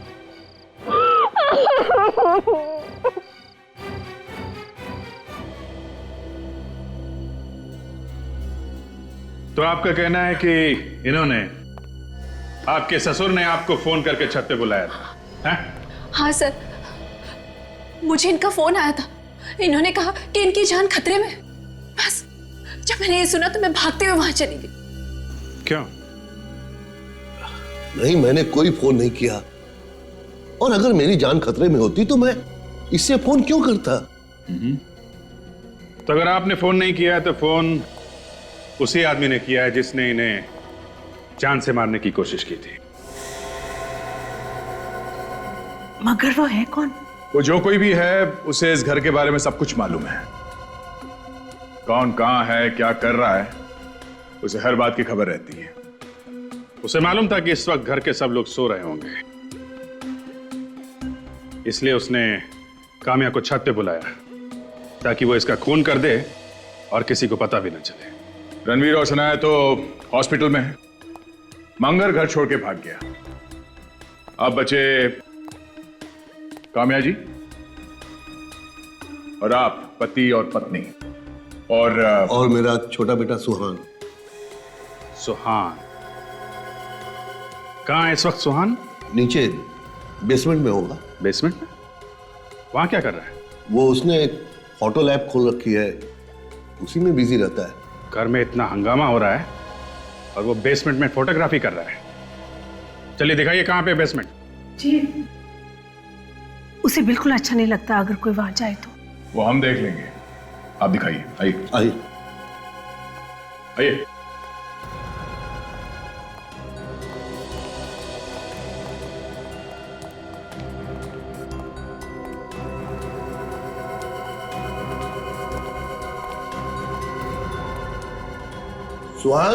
तो आपका कहना है कि इन्होंने, आपके ससुर ने आपको फोन करके छत पे बुलाया था, हैं? हाँ सर, मुझे इनका फोन आया था। इन्होंने कहा कि इनकी जान खतरे में। बस जब मैंने ये सुना तो मैं भागते हुए वहां चली गई। क्यों? नहीं, मैंने कोई फोन नहीं किया। और अगर मेरी जान खतरे में होती तो मैं इससे फोन क्यों करता? तो अगर आपने फोन नहीं किया तो फोन उसी आदमी ने किया है जिसने इन्हें जान से मारने की कोशिश की थी। मगर वो है कौन? वो जो कोई भी है, उसे इस घर के बारे में सब कुछ मालूम है। कौन कहां है, क्या कर रहा है, उसे हर बात की खबर रहती है। उसे मालूम था कि इस वक्त घर के सब लोग सो रहे होंगे, इसलिए उसने काम्या को छत पे बुलाया ताकि वो इसका खून कर दे और किसी को पता भी न चले। रणवीर और सनाया तो हॉस्पिटल में है। मंगर घर छोड़ के भाग गया। अब बचे काम्या जी और आप, पति और पत्नी, और मेरा छोटा बेटा सुहान। सुहान कहाँ है इस वक्त? सुहान नीचे बेसमेंट में होगा। बेसमेंट में? वहां क्या कर रहा है? वो उसने एक फोटो लैब खोल रखी है, उसी में बिजी रहता है। घर में इतना हंगामा हो रहा है और वो बेसमेंट में फोटोग्राफी कर रहा है। चलिए दिखाइए कहाँ पे बेसमेंट। जी, उसे बिल्कुल अच्छा नहीं लगता अगर कोई वहां जाए तो। वो हम देख लेंगे, आप दिखाइए। आइए आइए आइए। सुहान,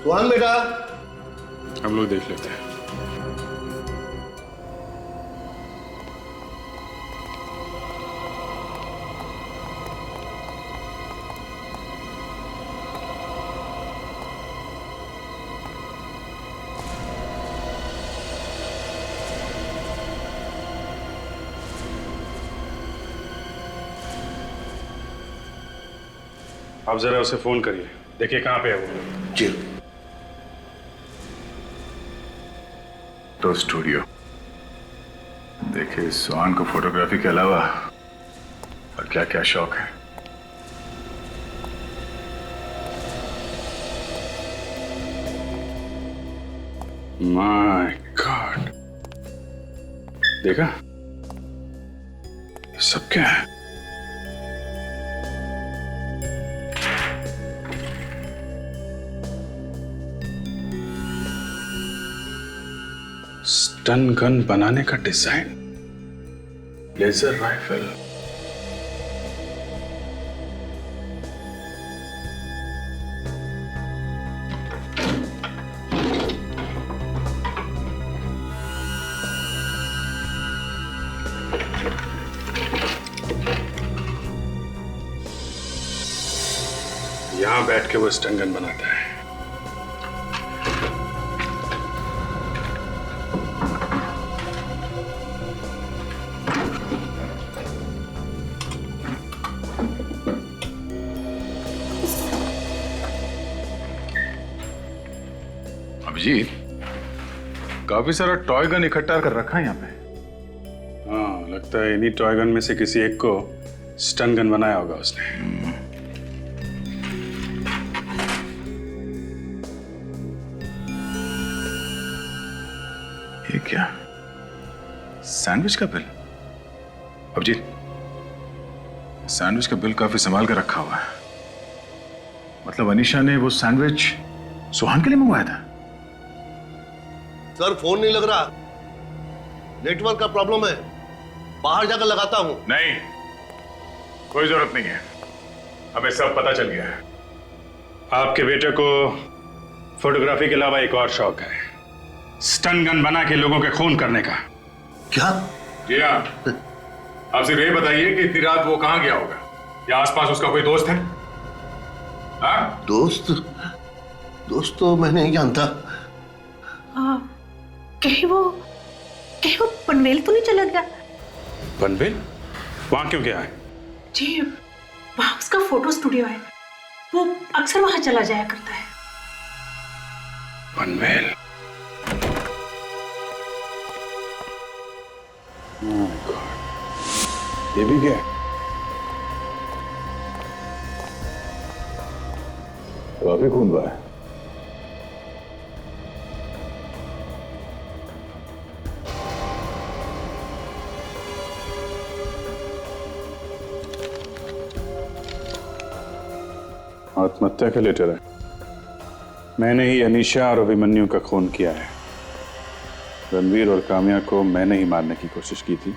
सुहान बेटा। हम लोग देख लेते हैं। आप जरा उसे फोन करिए, देखिए कहाँ पे है वो। जी। तो स्टूडियो देखिए, सुहान को फोटोग्राफी के अलावा और क्या क्या शौक है। माय गॉड, देखा ये सब क्या है? स्टन गन बनाने का डिजाइन, लेजर राइफल। यहां बैठ के वो स्टन गन बनाता है। अभिजीत, काफी सारा टॉय गन इकट्ठा कर रखा है यहाँ पे। हाँ, लगता है इन्हीं टॉय गन में से किसी एक को स्टन गन बनाया होगा उसने। ये क्या? सैंडविच का बिल? अभिजीत, सैंडविच का बिल काफी संभाल कर रखा हुआ है। मतलब अनीशा ने वो सैंडविच सुहान के लिए मंगवाया था? सर फोन नहीं लग रहा, नेटवर्क का प्रॉब्लम है, बाहर जाकर लगाता हूं। नहीं, कोई जरूरत नहीं है, हमें सब पता चल गया है। आपके बेटे को फोटोग्राफी के अलावा एक और शौक है, स्टन गन बना के लोगों के खून करने का। क्या? जी हाँ, आप सिर्फ ये बताइए कि इतनी रात वो कहां गया होगा, या आसपास उसका कोई दोस्त है? हाँ? दोस्त तो मैं नहीं जानता। कहीं वो पनवेल तो नहीं चला गया? पनवेल? वहां क्यों गया है? जी, वहां उसका फोटो स्टूडियो है, वो अक्सर वहां चला जाया करता है। पनवेल? ये भी क्या? काफी खून बहा है। आत्महत्या का लेटर है। मैंने ही अनीशा और अभिमन्यु का खून किया है। रणवीर और काम्या को मैंने ही मारने की कोशिश की थी,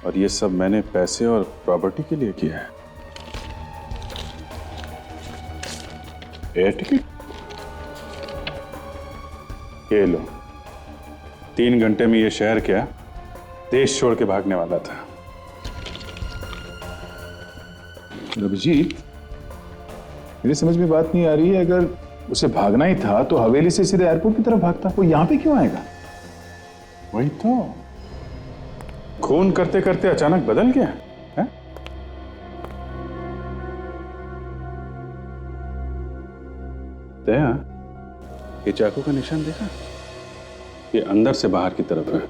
और ये सब मैंने पैसे और प्रॉपर्टी के लिए किया है। Air ticket? ये लो, 3 घंटे में ये शहर क्या देश छोड़ के भागने वाला था। अभिजीत, मेरी समझ में बात नहीं आ रही है, अगर उसे भागना ही था तो हवेली से सीधे एयरपोर्ट की तरफ भागता, वो यहां पे क्यों आएगा? वही तो, खून करते करते अचानक बदल गया है? दया, ये चाकू का निशान देखा? ये अंदर से बाहर की तरफ है,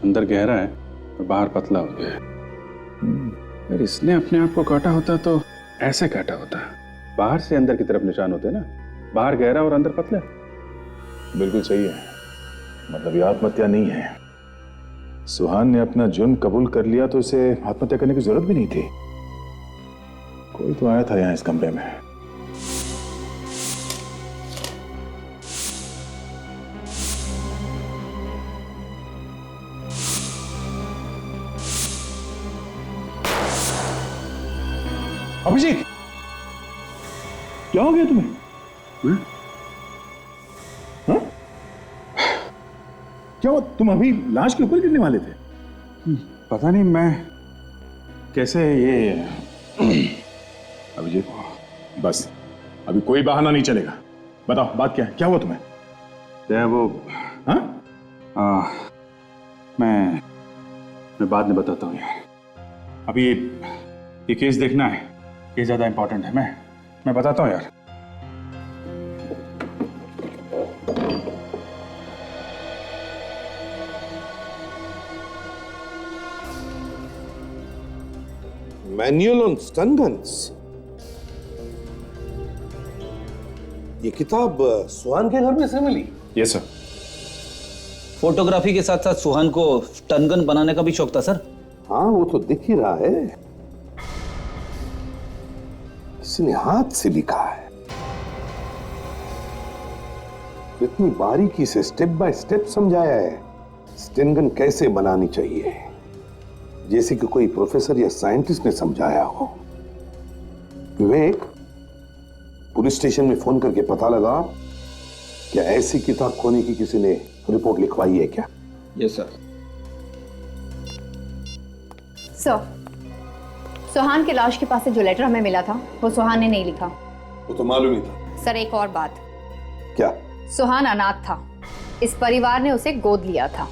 अंदर गहरा है और बाहर पतला हो गया है। अगर इसने अपने आप को काटा होता तो ऐसे काटा होता। बाहर से अंदर की तरफ निशान होते ना, बाहर गहरा और अंदर पतला। बिल्कुल सही है, मतलब ये आत्महत्या नहीं है। सुहान ने अपना जुर्म कबूल कर लिया तो इसे आत्महत्या करने की जरूरत भी नहीं थी। कोई तो आया था यहां इस कमरे में। अभिजीत, क्या हो गया तुम्हें? हाँ? क्या हुआ? तुम अभी लाश के ऊपर गिरने वाले थे। पता नहीं मैं कैसे ये अभिजीत, बस अभी कोई बहाना नहीं चलेगा। बताओ बात क्या है, क्या हुआ तुम्हें? वो हाँ? मैं बाद में बताता हूँ यार। अभी ये केस देखना है, ये ज्यादा इंपॉर्टेंट है। मैं मैं बताता हूँ यार। Manual on stun guns. ये किताब सुहान के घर में से मिली? Yes sir. फोटोग्राफी के साथ साथ सुहान को स्टन गन बनाने का भी शौक था सर। हाँ वो तो दिख ही रहा है, इसने हाथ से लिखा है। इतनी बारीकी से स्टेप बाय स्टेप समझाया है स्टन गन कैसे बनानी चाहिए, जैसे कि कोई प्रोफेसर या साइंटिस्ट ने समझाया हो। विवेक, पुलिस स्टेशन में फोन करके पता लगा क्या ऐसी किताब खोने की किसी ने रिपोर्ट लिखवाई है क्या? Yes sir. सर, सुहान के लाश के पास से जो लेटर हमें मिला था वो सुहान ने नहीं लिखा। वो तो मालूम ही था। सर एक और बात। क्या? सुहान अनाथ था, इस परिवार ने उसे गोद लिया था।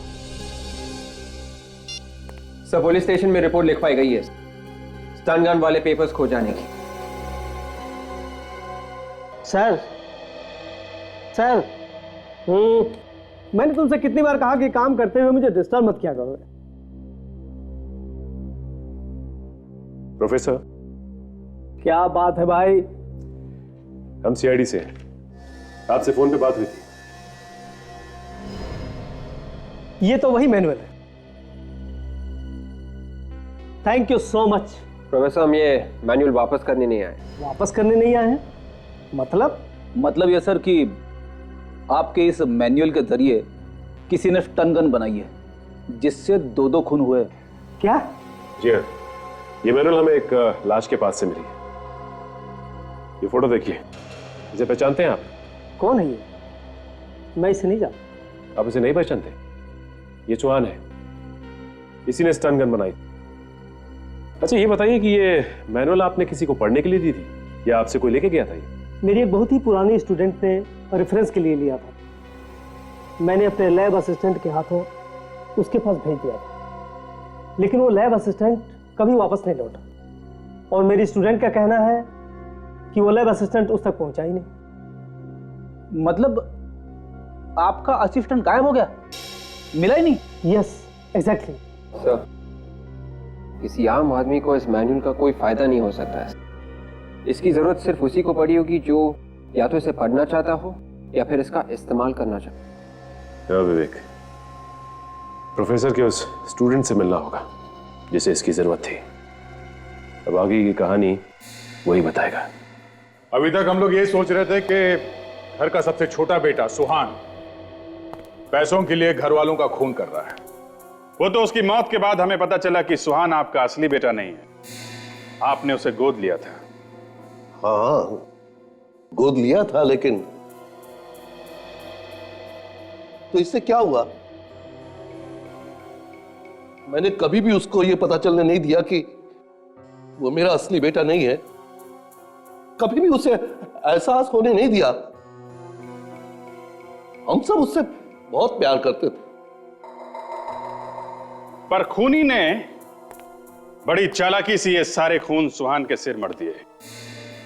सब पुलिस स्टेशन में रिपोर्ट लिखवाई गई है स्टन गन वाले पेपर्स खो जाने की। सर मैंने तुमसे कितनी बार कहा कि काम करते हुए मुझे डिस्टर्ब मत किया करो। प्रोफेसर, क्या बात है भाई? हम सीआईडी से हैं, आपसे फोन पे बात हुई थी। ये तो वही मैनुअल है। Thank you so much. Professor, हम ये मैनुअल वापस करने नहीं आए। वापस करने नहीं आए हैं? मतलब ये सर कि आपके इस मैनुअल के जरिए किसी ने स्टन गन बनाई है जिससे 2 खून हुए। क्या? जी हाँ, ये मैनुअल हमें एक लाश के पास से मिली है। ये फोटो देखिए, इसे पहचानते हैं आप? कौन है ये? मैं इसे नहीं जानता। आप इसे नहीं पहचानते? ये सुहान है, इसी ने स्टन गन बनाई। अच्छा ये बताइए कि ये मैनुअल आपने किसी को पढ़ने के लिए दी थी या आपसे कोई लेके गया था? ये मेरी एक बहुत ही पुरानी स्टूडेंट ने रेफरेंस के लिए लिया था। मैंने अपने लैब असिस्टेंट के हाथों उसके पास भेज दिया था, लेकिन वो लैब असिस्टेंट कभी वापस नहीं लौटा और मेरी स्टूडेंट का कहना है कि वो लैब असिस्टेंट उस तक पहुंचा ही नहीं। मतलब आपका असिस्टेंट गायब हो गया, मिला ही नहीं? Yes exactly. सर, किसी आम आदमी को इस मैनुअल का कोई फायदा नहीं हो सकता है। इसकी जरूरत सिर्फ उसी को पड़ी होगी जो या तो इसे पढ़ना चाहता हो या फिर इसका इस्तेमाल करना चाहता हो। विवेक, प्रोफेसर के उस स्टूडेंट से मिलना होगा जिसे इसकी जरूरत थी। अब आगे की कहानी वही बताएगा। अभी तक हम लोग ये सोच रहे थे कि घर का सबसे छोटा बेटा सुहान पैसों के लिए घर वालों का खून कर रहा है। वो तो उसकी मौत के बाद हमें पता चला कि सुहान आपका असली बेटा नहीं है, आपने उसे गोद लिया था। हाँ गोद लिया था, लेकिन तो इससे क्या हुआ? मैंने कभी भी उसको यह पता चलने नहीं दिया कि वो मेरा असली बेटा नहीं है। कभी भी उसे एहसास होने नहीं दिया। हम सब उससे बहुत प्यार करते थे। पर खूनी ने बड़ी चालाकी से ये सारे खून सुहान के सिर मढ़ दिए।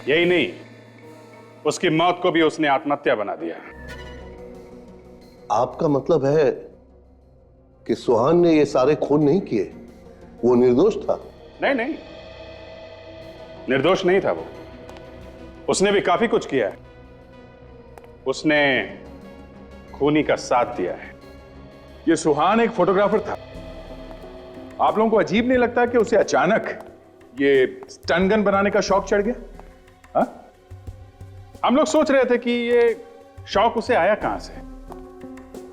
यही नहीं, उसकी मौत को भी उसने आत्महत्या बना दिया। आपका मतलब है कि सुहान ने ये सारे खून नहीं किए, वो निर्दोष था? नहीं नहीं, निर्दोष नहीं था वो। उसने भी काफी कुछ किया है। उसने खूनी का साथ दिया है। ये सुहान एक फोटोग्राफर था। आप लोगों को अजीब नहीं लगता कि उसे अचानक ये स्टन गन बनाने का शौक चढ़ गया? हा? हम लोग सोच रहे थे कि ये शौक उसे आया कहां से,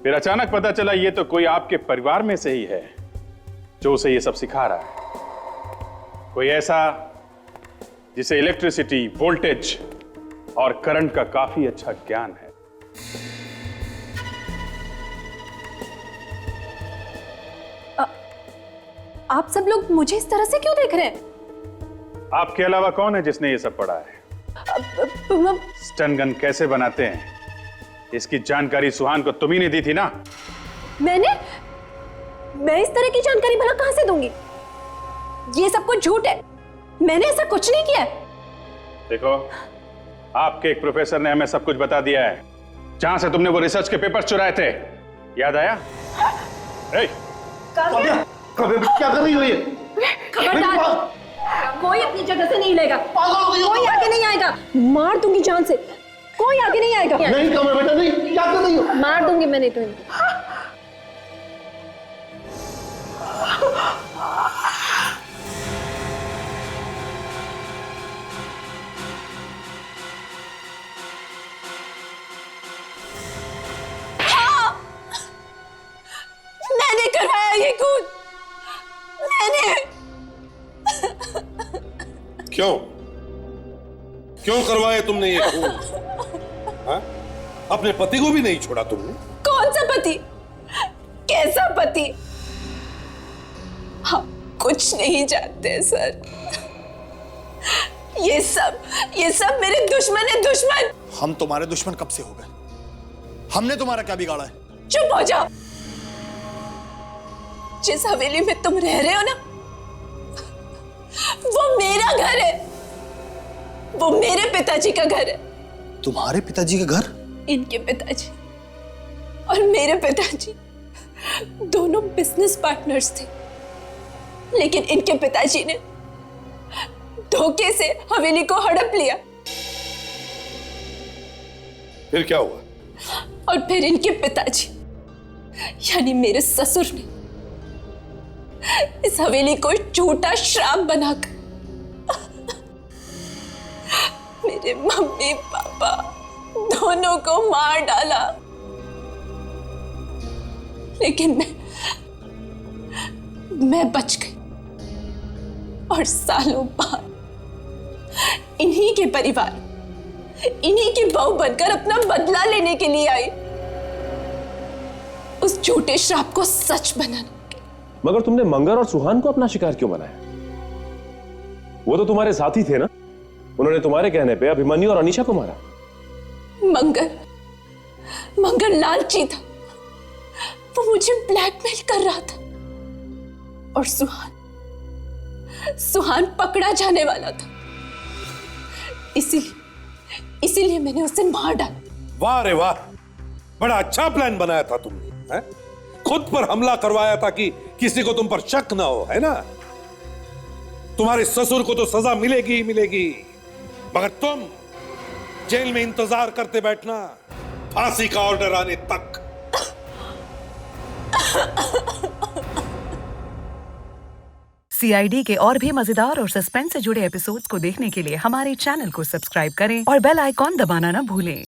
फिर अचानक पता चला ये तो कोई आपके परिवार में से ही है जो उसे ये सब सिखा रहा है। कोई ऐसा जिसे इलेक्ट्रिसिटी, वोल्टेज और करंट का काफी अच्छा ज्ञान है। आप सब लोग मुझे इस तरह से क्यों देख रहे हैं? आपके अलावा कौन है जिसने ये सब पढ़ा है? स्टन गन कैसे बनाते हैं इसकी जानकारी सुहान को तुम ही ने दी थी ना? मैं इस तरह की जानकारी भला कहां से दूंगी? ये सब कुछ झूठ है। मैंने ऐसा कुछ नहीं किया। देखो, आपके एक प्रोफेसर ने हमें सब कुछ बता दिया है, जहां से तुमने वो रिसर्च के पेपर चुराए थे। याद आया? क्या कर रही हो ये? खबरदार, कोई अपनी जगह से नहीं लेगा, कोई आगे नहीं आएगा, मार दूंगी जान से, कोई आगे नहीं आएगा। नहीं कमर बेटा नहीं, क्या कर रही हो? मार दूंगी मैंने तो इनको। मैंने करवाया ये खून, मैंने। क्यों क्यों करवाया तुमने ये खून? हाँ? अपने पति को भी नहीं छोड़ा तुमने? कौन सा पति? कैसा पति? हम कुछ नहीं जानते सर। ये सब मेरे दुश्मन है, दुश्मन। हम तुम्हारे दुश्मन कब से हो गए? हमने तुम्हारा क्या बिगाड़ा है? चुप हो जाओ। जिस हवेली में तुम रह रहे हो ना, वो मेरा घर है, वो मेरे पिताजी का घर है। तुम्हारे पिताजी का घर? इनके पिताजी और मेरे पिताजी दोनों बिजनेस पार्टनर्स थे, लेकिन इनके पिताजी ने धोखे से हवेली को हड़प लिया। फिर क्या हुआ? और फिर इनके पिताजी यानी मेरे ससुर ने इस हवेली को झूठा श्राप बनाकर मेरे मम्मी पापा दोनों को मार डाला। लेकिन मैं बच गई और सालों बाद इन्हीं के परिवार, इन्हीं की बहू बनकर अपना बदला लेने के लिए आई, उस झूठे श्राप को सच बनाने। मगर तुमने मंगर और सुहान को अपना शिकार क्यों बनाया? वो तो तुम्हारे साथी थे ना, उन्होंने तुम्हारे कहने पे अभिमन्यु और अनीशा को मारा। मंगर लालची था, वो मुझे ब्लैकमेल कर रहा था। और सुहान पकड़ा जाने वाला था, इसीलिए मैंने उसे मार डाला। वाह रे वाह, बड़ा अच्छा प्लान बनाया था तुमने, है? खुद पर हमला करवाया था कि किसी को तुम पर शक ना हो, है ना? तुम्हारे ससुर को तो सजा मिलेगी ही मिलेगी, मगर तुम जेल में इंतजार करते बैठना फांसी का ऑर्डर आने तक। CID के और भी मजेदार और सस्पेंस से जुड़े एपिसोड्स को देखने के लिए हमारे चैनल को सब्सक्राइब करें और बेल आइकॉन दबाना ना भूलें।